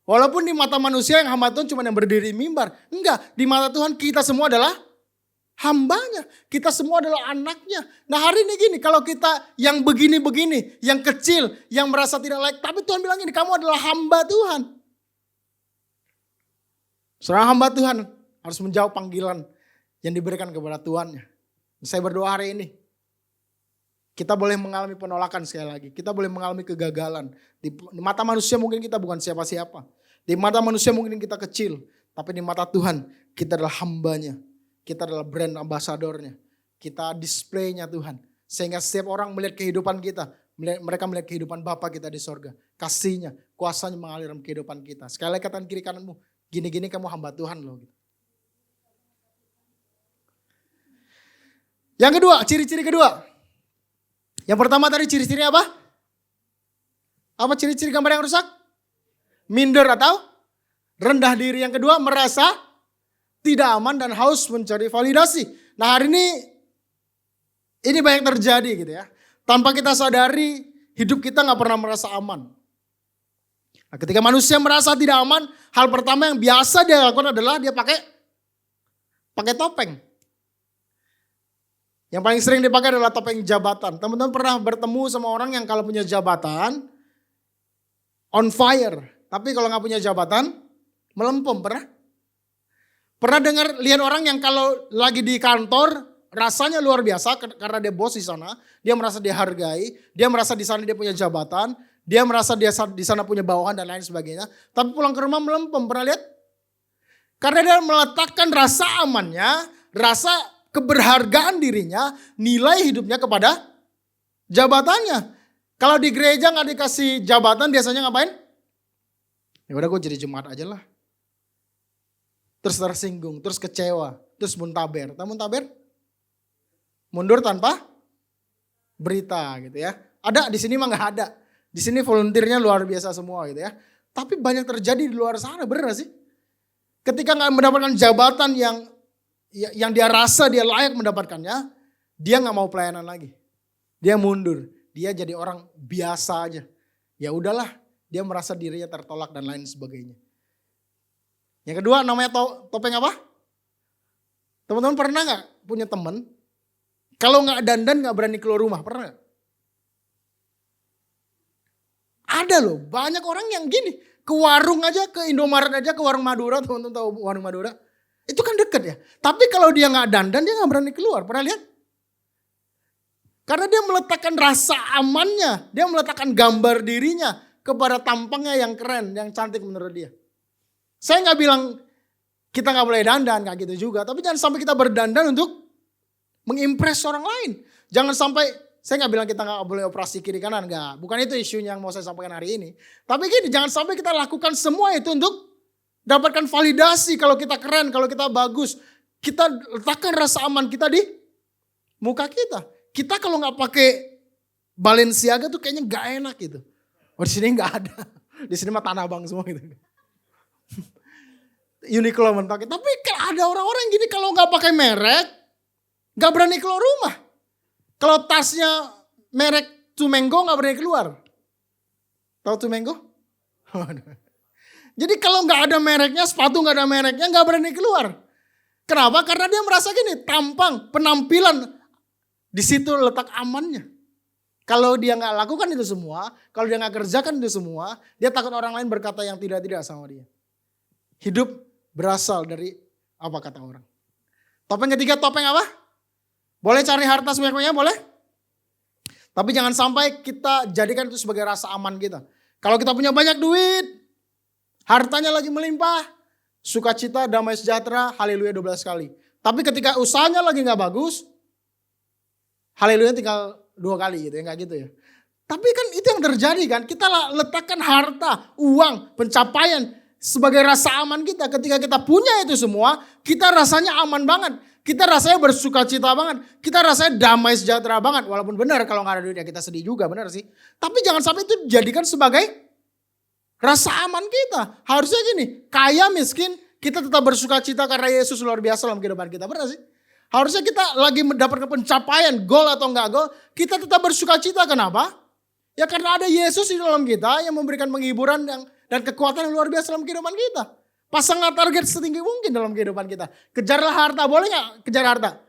Walaupun di mata manusia yang hamba Tuhan cuma yang berdiri mimbar. Enggak, di mata Tuhan kita semua adalah hambanya. Kita semua adalah anaknya. Nah hari ini gini, kalau kita yang begini-begini, yang kecil, yang merasa tidak layak. Tapi Tuhan bilang gini, kamu adalah hamba Tuhan. Seorang hamba Tuhan harus menjawab panggilan yang diberikan kepada Tuhannya. Saya berdoa hari ini, kita boleh mengalami penolakan sekali lagi. Kita boleh mengalami kegagalan. Di mata manusia mungkin kita bukan siapa-siapa. Di mata manusia mungkin kita kecil. Tapi di mata Tuhan kita adalah hambanya. Kita adalah brand ambasadornya. Kita displaynya Tuhan. Sehingga setiap orang melihat kehidupan kita. Mereka melihat kehidupan Bapa kita di sorga. Kasihnya, kuasanya mengalir dalam kehidupan kita. Sekali lagi katakan kiri kananmu, gini-gini kamu hamba Tuhan loh. Yang kedua, ciri-ciri kedua. Yang pertama tadi ciri-cirinya apa? Apa ciri-ciri gambar yang rusak? Minder atau rendah diri. Yang kedua, merasa tidak aman dan haus mencari validasi. Nah hari ini banyak terjadi gitu ya. Tanpa kita sadari, hidup kita gak pernah merasa aman. Nah, ketika manusia merasa tidak aman, hal pertama yang biasa dia lakukan adalah dia pakai topeng. Yang paling sering dipakai adalah topeng jabatan. Teman-teman pernah bertemu sama orang yang kalau punya jabatan on fire, tapi kalau nggak punya jabatan melempem, pernah? Pernah lihat orang yang kalau lagi di kantor rasanya luar biasa karena dia bos di sana, dia merasa dihargai, dia merasa di sana dia punya jabatan, dia merasa dia di sana punya bawahan dan lain sebagainya. Tapi pulang ke rumah melempem, pernah lihat? Karena dia meletakkan rasa amannya, rasa keberhargaan dirinya, nilai hidupnya kepada jabatannya. Kalau di gereja gak dikasih jabatan biasanya ngapain? Ya udah gue jadi jemaat aja lah. Terus tersinggung, terus kecewa, terus muntaber. Tahu muntaber? Mundur tanpa berita gitu ya. Ada di sini mah gak ada. Di sini volunteernya luar biasa semua gitu ya. Tapi banyak terjadi di luar sana, benar gak sih? Ketika gak mendapatkan jabatan yang dia rasa dia layak mendapatkannya, dia gak mau pelayanan lagi. Dia mundur, dia jadi orang biasa aja. Ya udahlah, dia merasa dirinya tertolak dan lain sebagainya. Yang kedua namanya topeng apa? Teman-teman pernah gak punya teman, kalau gak dandan gak berani keluar rumah, pernah gak? Ada loh, banyak orang yang gini. Ke warung aja, ke Indomaret aja, ke warung Madura. Teman-teman tahu warung Madura? Itu kan deket ya. Tapi kalau dia gak dandan, dia gak berani keluar. Pernah lihat? Karena dia meletakkan rasa amannya. Dia meletakkan gambar dirinya kepada tampangnya yang keren, yang cantik menurut dia. Saya gak bilang kita gak boleh dandan, gak gitu juga. Tapi jangan sampai kita berdandan untuk mengimpress orang lain. Jangan sampai... Saya gak bilang kita gak boleh operasi kiri kanan, enggak. Bukan itu isunya yang mau saya sampaikan hari ini. Tapi gini, jangan sampai kita lakukan semua itu untuk dapatkan validasi kalau kita keren, kalau kita bagus. Kita letakkan rasa aman kita di muka kita. Kita kalau gak pakai Balenciaga tuh kayaknya gak enak gitu. Oh di sini gak ada. Di sini mah Tanah Abang semua gitu. Uniqlo mentok. Tapi ada orang-orang yang gini kalau gak pakai merek, gak berani keluar rumah. Kalau tasnya merek Tumengo gak berani keluar. Tahu Tumengo? Jadi kalau gak ada mereknya, sepatu gak ada mereknya gak berani keluar. Kenapa? Karena dia merasa gini, tampang, penampilan. Di situ letak amannya. Kalau dia gak lakukan itu semua, kalau dia gak kerjakan itu semua, dia takut orang lain berkata yang tidak-tidak sama dia. Hidup berasal dari apa kata orang. Topeng ketiga, topeng apa? Boleh cari harta sebanyak-banyaknya, boleh. Tapi jangan sampai kita jadikan itu sebagai rasa aman kita. Kalau kita punya banyak duit, hartanya lagi melimpah, sukacita, damai sejahtera, haleluya 12 kali. Tapi ketika usahanya lagi gak bagus, haleluya tinggal 2 kali gitu ya, gak gitu ya. Tapi kan itu yang terjadi kan, kita letakkan harta, uang, pencapaian sebagai rasa aman kita. Ketika kita punya itu semua, kita rasanya aman banget. Kita rasanya bersuka cita banget. Kita rasanya damai sejahtera banget. Walaupun benar kalau gak ada duit ya kita sedih juga, benar sih. Tapi jangan sampai itu dijadikan sebagai rasa aman kita. Harusnya gini, kaya miskin kita tetap bersuka cita karena Yesus luar biasa dalam kehidupan kita, benar sih. Harusnya kita lagi mendapatkan pencapaian, gol atau enggak gol, kita tetap bersuka cita. Kenapa? Ya karena ada Yesus di dalam kita yang memberikan penghiburan dan kekuatan yang luar biasa dalam kehidupan kita. Pasanglah target setinggi mungkin dalam kehidupan kita. Kejarlah harta, boleh gak kejar harta?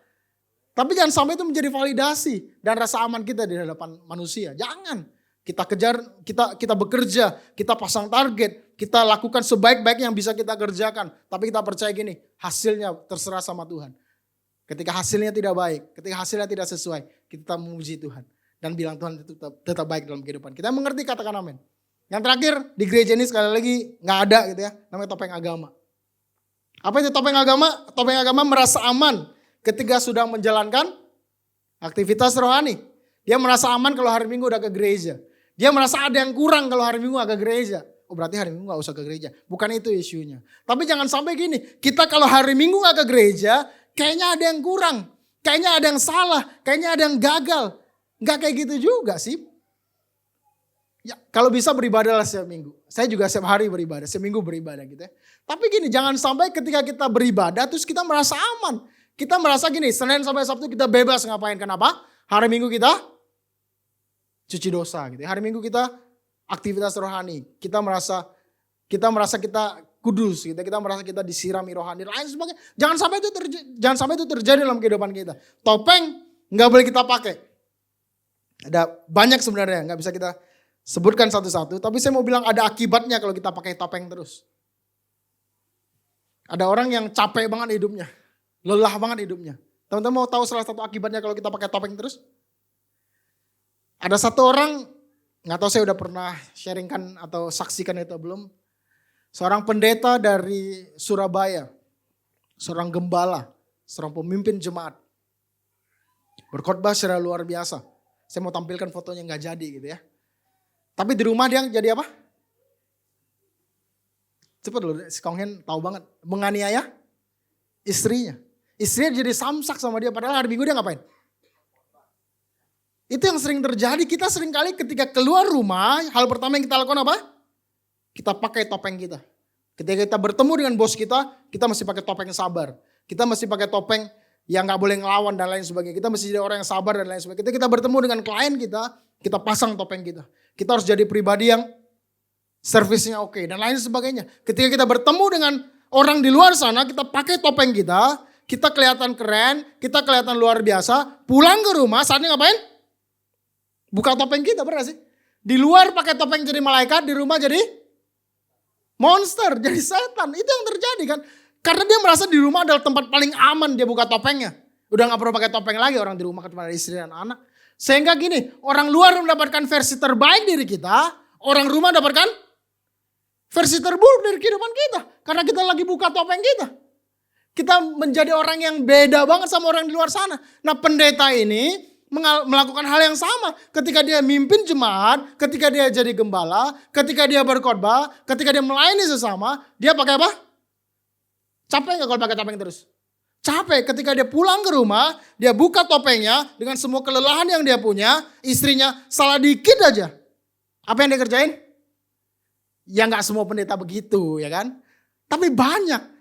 Tapi jangan sampai itu menjadi validasi dan rasa aman kita di hadapan manusia. Jangan. Kita kejar, kita bekerja, kita pasang target, kita lakukan sebaik-baik yang bisa kita kerjakan. Tapi kita percaya gini, hasilnya terserah sama Tuhan. Ketika hasilnya tidak baik, ketika hasilnya tidak sesuai, kita memuji Tuhan. Dan bilang Tuhan tetap baik dalam kehidupan. Kita mengerti, katakan amin. Yang terakhir di gereja ini sekali lagi gak ada gitu ya, namanya topeng agama. Apa itu topeng agama? Topeng agama merasa aman ketika sudah menjalankan aktivitas rohani. Dia merasa aman kalau hari Minggu udah ke gereja. Dia merasa ada yang kurang kalau hari Minggu gak ke gereja. Oh berarti hari Minggu gak usah ke gereja. Bukan itu isunya. Tapi jangan sampai gini, kita kalau hari Minggu gak ke gereja, kayaknya ada yang kurang. Kayaknya ada yang salah, kayaknya ada yang gagal. Gak kayak gitu juga sih. Ya, kalau bisa beribadahlah setiap minggu. Saya juga setiap hari beribadah, seminggu beribadah gitu ya. Tapi gini, jangan sampai ketika kita beribadah terus kita merasa aman. Kita merasa gini, Senin sampai Sabtu kita bebas ngapain. Kenapa? Hari Minggu kita cuci dosa gitu ya. Hari Minggu kita aktivitas rohani. Kita merasa kita kudus gitu. Kita merasa kita disirami rohani lain sebagainya. Jangan sampai itu terjadi dalam kehidupan kita. Topeng nggak boleh kita pakai. Ada banyak sebenarnya, nggak bisa kita sebutkan satu-satu, tapi saya mau bilang ada akibatnya kalau kita pakai topeng terus. Ada orang yang capek banget hidupnya, lelah banget hidupnya. Teman-teman mau tahu salah satu akibatnya kalau kita pakai topeng terus? Ada satu orang, nggak tahu saya udah pernah sharingkan atau saksikan itu belum. Seorang pendeta dari Surabaya, seorang gembala, seorang pemimpin jemaat, berkhotbah secara luar biasa. Saya mau tampilkan fotonya nggak jadi gitu ya. Tapi di rumah dia jadi apa? Cepet loh, si Kong Hen tahu banget. Menganiaya istrinya. Istrinya jadi samsak sama dia, padahal hari Minggu dia ngapain? Itu yang sering terjadi. Kita sering kali ketika keluar rumah, hal pertama yang kita lakukan apa? kita pakai topeng kita. Ketika kita bertemu dengan bos kita mesti pakai topeng sabar. Kita mesti pakai topeng yang gak boleh ngelawan dan lain sebagainya. Kita mesti jadi orang yang sabar dan lain sebagainya. Ketika kita bertemu dengan klien kita pasang topeng kita. Kita harus jadi pribadi yang servisnya oke dan lain sebagainya. Ketika kita bertemu dengan orang di luar sana, kita pakai topeng kita kelihatan keren, kita kelihatan luar biasa. Pulang ke rumah, saatnya ngapain? Buka topeng kita, benar sih? Di luar pakai topeng jadi malaikat, di rumah jadi monster, jadi setan. Itu yang terjadi kan. Karena dia merasa di rumah adalah tempat paling aman, dia buka topengnya. Udah gak perlu pakai topeng lagi, orang di rumah kepada istri dan anak. Sehingga gini, orang luar mendapatkan versi terbaik diri kita, orang rumah dapatkan versi terburuk dari kehidupan kita. Karena kita lagi buka topeng kita. Kita menjadi orang yang beda banget sama orang di luar sana. Nah, pendeta ini melakukan hal yang sama. Ketika dia mimpin jemaat, ketika dia jadi gembala, ketika dia berkhotbah, ketika dia melayani sesama, dia pakai apa? Capek gak kalau pakai topeng terus? Capek. Ketika dia pulang ke rumah, dia buka topengnya dengan semua kelelahan yang dia punya, istrinya salah dikit aja. Apa yang dia kerjain? Ya gak semua pendeta begitu, ya kan? Tapi banyak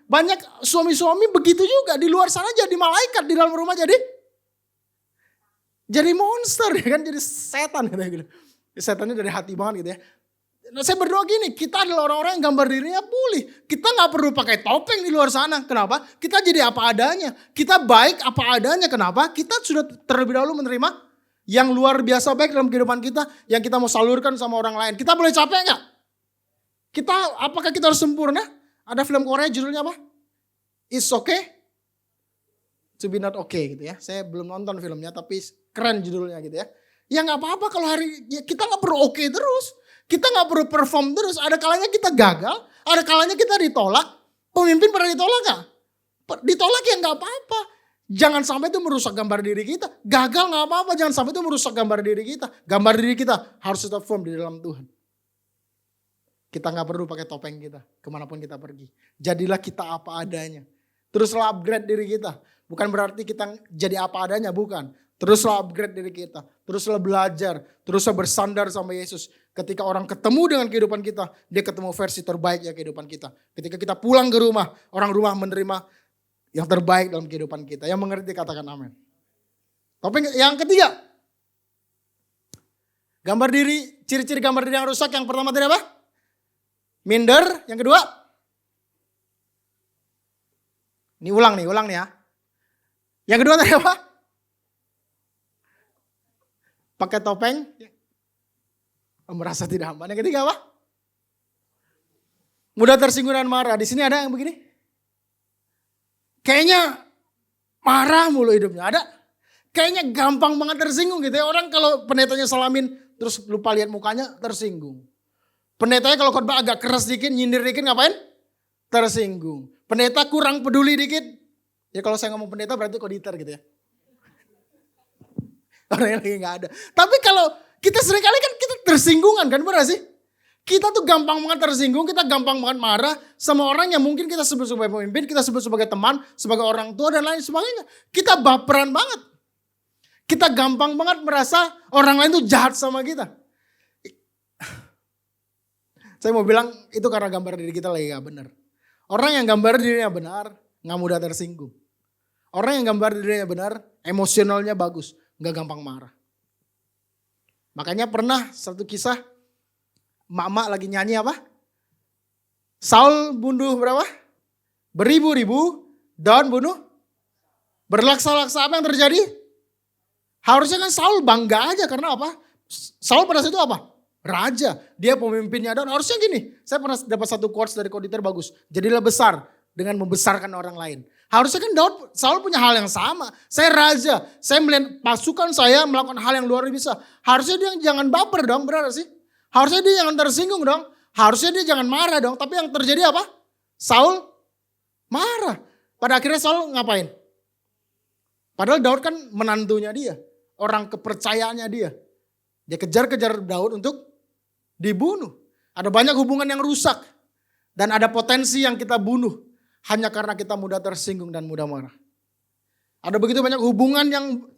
suami-suami begitu juga. Di luar sana jadi malaikat, di dalam rumah jadi monster, ya kan? Jadi setan gitu. Setannya dari hati banget gitu ya. Nah, saya berdoa gini, kita adalah orang-orang yang gambar dirinya pulih. Kita gak perlu pakai topeng di luar sana. Kenapa? Kita jadi apa adanya. Kita baik apa adanya. Kenapa? Kita sudah terlebih dahulu menerima yang luar biasa baik dalam kehidupan kita, yang kita mau salurkan sama orang lain. Kita boleh capek gak? Apakah kita harus sempurna? Ada film Korea judulnya apa? It's okay to be not okay gitu ya. Saya belum nonton filmnya tapi keren judulnya gitu ya. Ya gak apa-apa kalau kita gak perlu oke terus. Kita gak perlu perform terus. Ada kalanya kita gagal, ada kalanya kita ditolak. Pemimpin pernah ditolak gak? Ditolak ya gak apa-apa. Jangan sampai itu merusak gambar diri kita. Gagal gak apa-apa, jangan sampai itu merusak gambar diri kita. Gambar diri kita harus tetap firm di dalam Tuhan. Kita gak perlu pakai topeng kita kemanapun kita pergi. Jadilah kita apa adanya. Teruslah upgrade diri kita. Bukan berarti kita jadi apa adanya, bukan. Teruslah upgrade diri kita. Teruslah belajar. Teruslah bersandar sama Yesus. Ketika orang ketemu dengan kehidupan kita, dia ketemu versi terbaik ya kehidupan kita. Ketika kita pulang ke rumah, orang rumah menerima yang terbaik dalam kehidupan kita. Yang mengerti katakan amin. Topeng yang ketiga. Gambar diri, ciri-ciri gambar diri yang rusak. Yang pertama tadi apa? Minder. Yang kedua? Ini ulang nih ya. Yang kedua tadi apa? Pakai topeng. Merasa tidak aman. Yang ketiga apa? Mudah tersinggung dan marah. Di sini ada yang begini. Kayaknya marah mulu hidupnya. Ada. Kayaknya gampang banget tersinggung gitu ya. Orang kalau pendetanya salamin terus lupa lihat mukanya tersinggung. Pendetanya kalau khotbah agak keras dikit, nyindir dikit ngapain? Tersinggung. Pendeta kurang peduli dikit. Ya kalau saya ngomong pendeta berarti koditer gitu ya. Orang yang lagi gak ada. Tapi kalau kita seringkali kan kita tersinggungan kan, benar sih? Kita tuh gampang banget tersinggung, kita gampang banget marah sama orang yang mungkin kita sebut sebagai pemimpin, kita sebut sebagai teman, sebagai orang tua dan lain sebagainya. Kita baperan banget. Kita gampang banget merasa orang lain tuh jahat sama kita. Saya mau bilang itu karena gambar diri kita lagi gak benar. Orang yang gambar dirinya benar, gak mudah tersinggung. Orang yang gambar dirinya benar, emosionalnya bagus, gak gampang marah. Makanya pernah satu kisah, mak-mak lagi nyanyi apa? Saul bunuh berapa? Beribu-ribu, Daud bunuh berlaksa-laksa. Apa yang terjadi? Harusnya kan Saul bangga aja karena apa? Saul pada saat itu apa? Raja, dia pemimpinnya Daud. Harusnya gini, saya pernah dapat satu quotes dari koditer bagus. Jadilah besar dengan membesarkan orang lain. Harusnya kan Saul punya hal yang sama. Saya raja, saya melihat pasukan saya melakukan hal yang luar biasa. Harusnya dia jangan baper dong, benar sih? Harusnya dia jangan tersinggung dong. Harusnya dia jangan marah dong. Tapi yang terjadi apa? Saul marah. Pada akhirnya Saul ngapain? Padahal Daud kan menantunya dia. Orang kepercayaannya dia. Dia kejar-kejar Daud untuk dibunuh. Ada banyak hubungan yang rusak. Dan ada potensi yang kita bunuh. Hanya karena kita mudah tersinggung dan mudah marah. Ada begitu banyak hubungan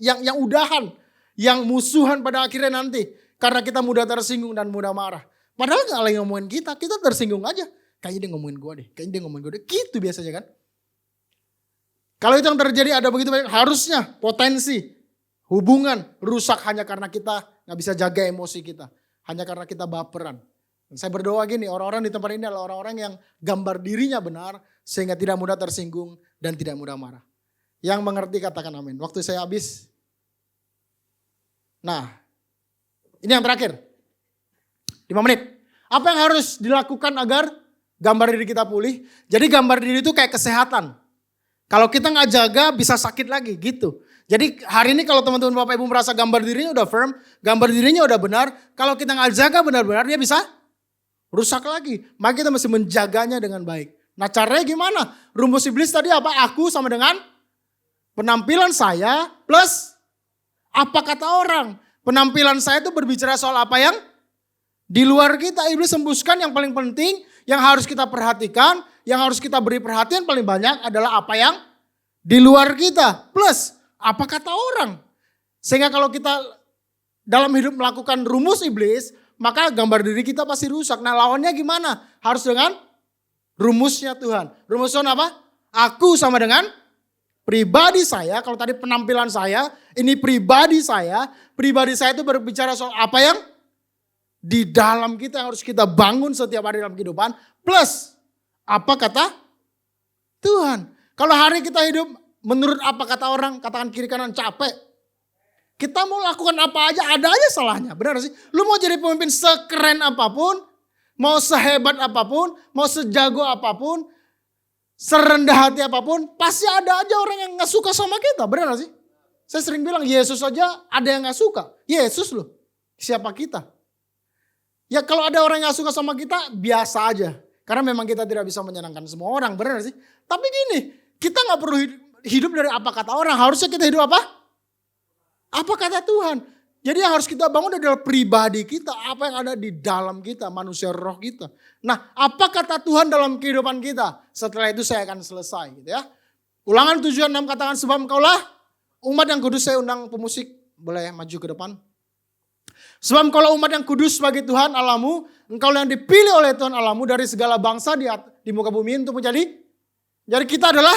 yang udahan. Yang musuhan pada akhirnya nanti. Karena kita mudah tersinggung dan mudah marah. Padahal gak lagi ngomongin kita tersinggung aja. Kayaknya dia ngomongin gue deh, gitu biasanya kan. Kalau itu yang terjadi ada begitu banyak, harusnya potensi hubungan rusak hanya karena kita gak bisa jaga emosi kita. Hanya karena kita baperan. Dan saya berdoa gini, orang-orang di tempat ini adalah orang-orang yang gambar dirinya benar, sehingga tidak mudah tersinggung dan tidak mudah marah. Yang mengerti katakan amin. Waktu saya habis. Nah, ini yang terakhir. 5 menit. Apa yang harus dilakukan agar gambar diri kita pulih? Jadi gambar diri itu kayak kesehatan. Kalau kita gak jaga bisa sakit lagi gitu. Jadi hari ini kalau teman-teman Bapak Ibu merasa gambar dirinya udah firm, gambar dirinya udah benar. Kalau kita gak jaga benar-benar dia bisa rusak lagi. Maka kita mesti menjaganya dengan baik. Nah caranya gimana? Rumus iblis tadi apa? Aku sama dengan penampilan saya plus apa kata orang. Penampilan saya itu berbicara soal apa yang di luar kita. Iblis hembuskan yang paling penting, yang harus kita perhatikan, yang harus kita beri perhatian paling banyak adalah apa yang di luar kita. Plus apa kata orang. Sehingga kalau kita dalam hidup melakukan rumus iblis, maka gambar diri kita pasti rusak. Nah lawannya gimana? Harus dengan rumusnya Tuhan. Rumus Tuhan apa? Aku sama dengan pribadi saya. Kalau tadi penampilan saya, ini pribadi saya. Pribadi saya itu berbicara soal apa yang di dalam kita yang harus kita bangun setiap hari dalam kehidupan. Plus apa kata Tuhan. Kalau hari kita hidup menurut apa kata orang, katakan kiri kanan capek. Kita mau lakukan apa aja, ada aja salahnya. Benar sih? Lu mau jadi pemimpin sekeren apapun, mau sehebat apapun, mau sejago apapun, serendah hati apapun, pasti ada aja orang yang gak suka sama kita. Benar gak sih? Saya sering bilang Yesus aja ada yang gak suka. Yesus loh. Siapa kita? Ya kalau ada orang yang gak suka sama kita, biasa aja. Karena memang kita tidak bisa menyenangkan semua orang. Benar gak sih? Tapi gini, kita gak perlu hidup dari apa kata orang. Harusnya kita hidup apa? Apa kata Tuhan? Jadi yang harus kita bangun adalah pribadi kita. Apa yang ada di dalam kita, manusia roh kita. Nah, apa kata Tuhan dalam kehidupan kita? Setelah itu saya akan selesai gitu ya. Ulangan 7:6 katakan sebab engkaulah umat yang kudus. Saya undang pemusik boleh maju ke depan. Sebab engkaulah umat yang kudus bagi Tuhan Allahmu. Engkau yang dipilih oleh Tuhan Allahmu dari segala bangsa di muka bumi untuk menjadi. Jadi kita adalah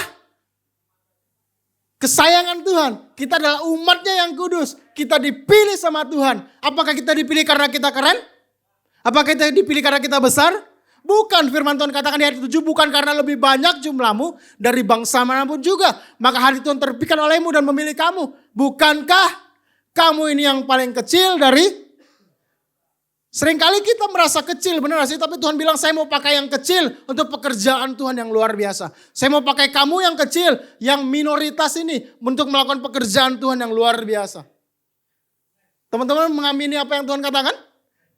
kesayangan Tuhan. Kita adalah umatnya yang kudus. Kita dipilih sama Tuhan. Apakah kita dipilih karena kita keren? Apakah kita dipilih karena kita besar? Bukan, firman Tuhan katakan di ayat 7, bukan karena lebih banyak jumlahmu dari bangsa manapun juga. Maka hati Tuhan terpikat olehmu dan memilih kamu. Bukankah kamu ini yang paling kecil dari... Seringkali kita merasa kecil, benar gak sih? Tapi Tuhan bilang saya mau pakai yang kecil untuk pekerjaan Tuhan yang luar biasa. Saya mau pakai kamu yang kecil, yang minoritas ini untuk melakukan pekerjaan Tuhan yang luar biasa. Teman-teman mengamini apa yang Tuhan katakan?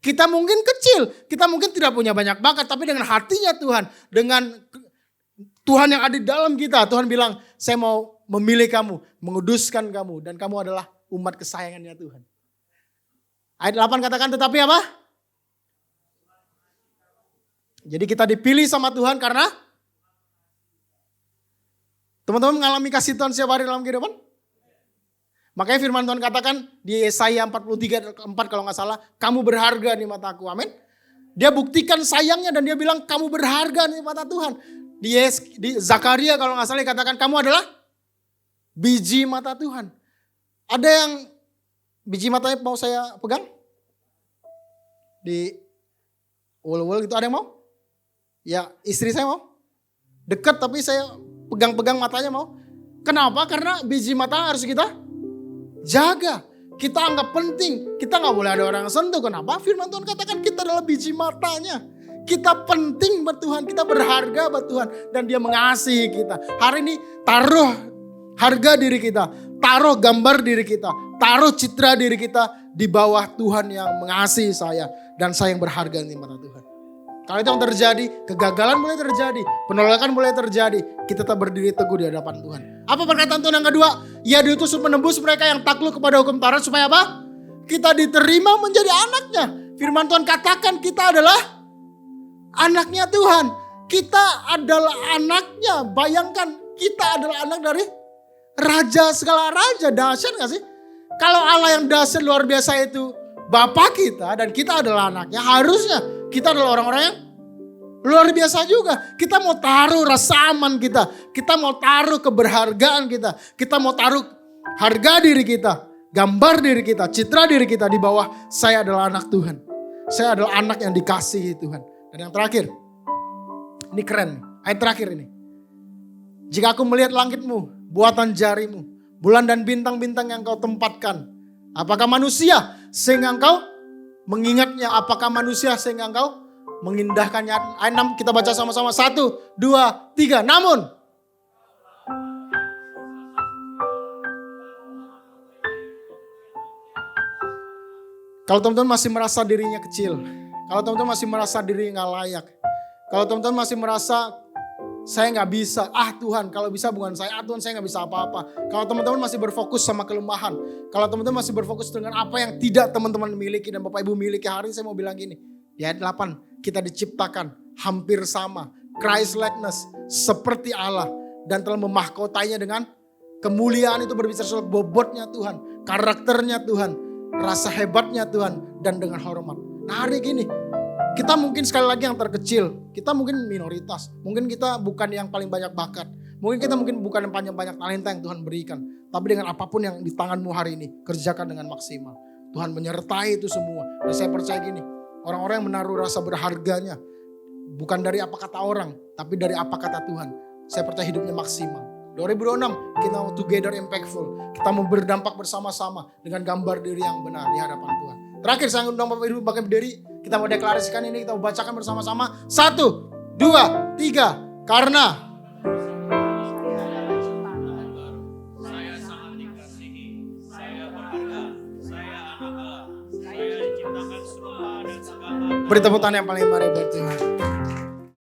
Kita mungkin kecil, kita mungkin tidak punya banyak bakat, tapi dengan hatinya Tuhan, dengan Tuhan yang ada di dalam kita, Tuhan bilang saya mau memilih kamu, menguduskan kamu, dan kamu adalah umat kesayangannya Tuhan. Ayat 8 katakan tetapi apa? Jadi kita dipilih sama Tuhan karena teman-teman mengalami kasih Tuhan setiap hari dalam kehidupan. Makanya firman Tuhan katakan di Yesaya 43:4 kalau gak salah. Kamu berharga di mataku, amin. Dia buktikan sayangnya dan dia bilang kamu berharga di mata Tuhan. Di Zakaria kalau gak salah dikatakan kamu adalah biji mata Tuhan. Ada yang biji matanya mau saya pegang? Di wol-wol gitu ada yang mau? Ya istri saya mau. Dekat tapi saya pegang-pegang matanya mau. Kenapa? Karena biji mata harus kita jaga. Kita anggap penting. Kita gak boleh ada orang yang sentuh. Kenapa? Firman Tuhan katakan kita adalah biji matanya. Kita penting buat Tuhan. Kita berharga buat Tuhan. Dan dia mengasihi kita. Hari ini taruh harga diri kita. Taruh gambar diri kita. Taruh citra diri kita di bawah Tuhan yang mengasihi saya. Dan saya yang berharga di mata Tuhan. Kalau itu yang terjadi, kegagalan mulai terjadi, penolakan mulai terjadi, kita tetap berdiri teguh di hadapan Tuhan. Apa perkataan Tuhan yang kedua? Ia diutus untuk menembus mereka yang takluk kepada hukum Taurat supaya apa? Kita diterima menjadi anaknya. Firman Tuhan katakan kita adalah anaknya Tuhan. Kita adalah anaknya. Bayangkan kita adalah anak dari raja segala raja. Dahsyat gak sih? Kalau Allah yang dahsyat luar biasa itu Bapa kita dan kita adalah anaknya, harusnya kita adalah orang-orang yang luar biasa juga. Kita mau taruh rasa aman kita. Kita mau taruh keberhargaan kita. Kita mau taruh harga diri kita. Gambar diri kita. Citra diri kita di bawah saya adalah anak Tuhan. Saya adalah anak yang dikasihi Tuhan. Dan yang terakhir. Ini keren. Ayat terakhir ini. Jika aku melihat langitmu, buatan jarimu, bulan dan bintang-bintang yang kau tempatkan. Apakah manusia sehingga engkau mengingatnya? Apakah manusia sehingga engkau mengindahkannya? Ayat 6 kita baca sama-sama. 1, 2, 3. Namun. Kalau teman-teman masih merasa dirinya kecil. Kalau teman-teman masih merasa dirinya gak layak. Kalau teman-teman masih merasa saya gak bisa. Tuhan kalau bisa bukan saya. Tuhan saya gak bisa apa-apa. Kalau teman-teman masih berfokus sama kelemahan. Kalau teman-teman masih berfokus dengan apa yang tidak teman-teman miliki dan Bapak Ibu miliki. Hari ini saya mau bilang gini. Di ayat 8 kita diciptakan hampir sama. Christ likeness seperti Allah. Dan telah memahkotainya dengan kemuliaan. Itu berbicara soal bobotnya Tuhan. Karakternya Tuhan. Rasa hebatnya Tuhan. Dan dengan hormat. Nah hari gini. Kita mungkin sekali lagi yang terkecil. Kita mungkin minoritas. Mungkin kita bukan yang paling banyak bakat. Mungkin kita bukan yang banyak talenta yang Tuhan berikan. Tapi dengan apapun yang di tanganmu hari ini. Kerjakan dengan maksimal. Tuhan menyertai itu semua. Dan saya percaya gini. Orang-orang yang menaruh rasa berharganya. Bukan dari apa kata orang. Tapi dari apa kata Tuhan. Saya percaya hidupnya maksimal. 2026 kita mau together impactful. Kita mau berdampak bersama-sama. Dengan gambar diri yang benar di hadapan Tuhan. Terakhir saya undang Bapak Ibu pakai berdiri. Kita mau deklarasikan ini. Kita mau bacakan bersama-sama. 1, 2, 3. Karena saya sangat dikasihi. Saya berharga. Saya anak Allah. Saya diciptakan serupa dan segala. beri tepuk tangan yang paling mari buat Tuhan.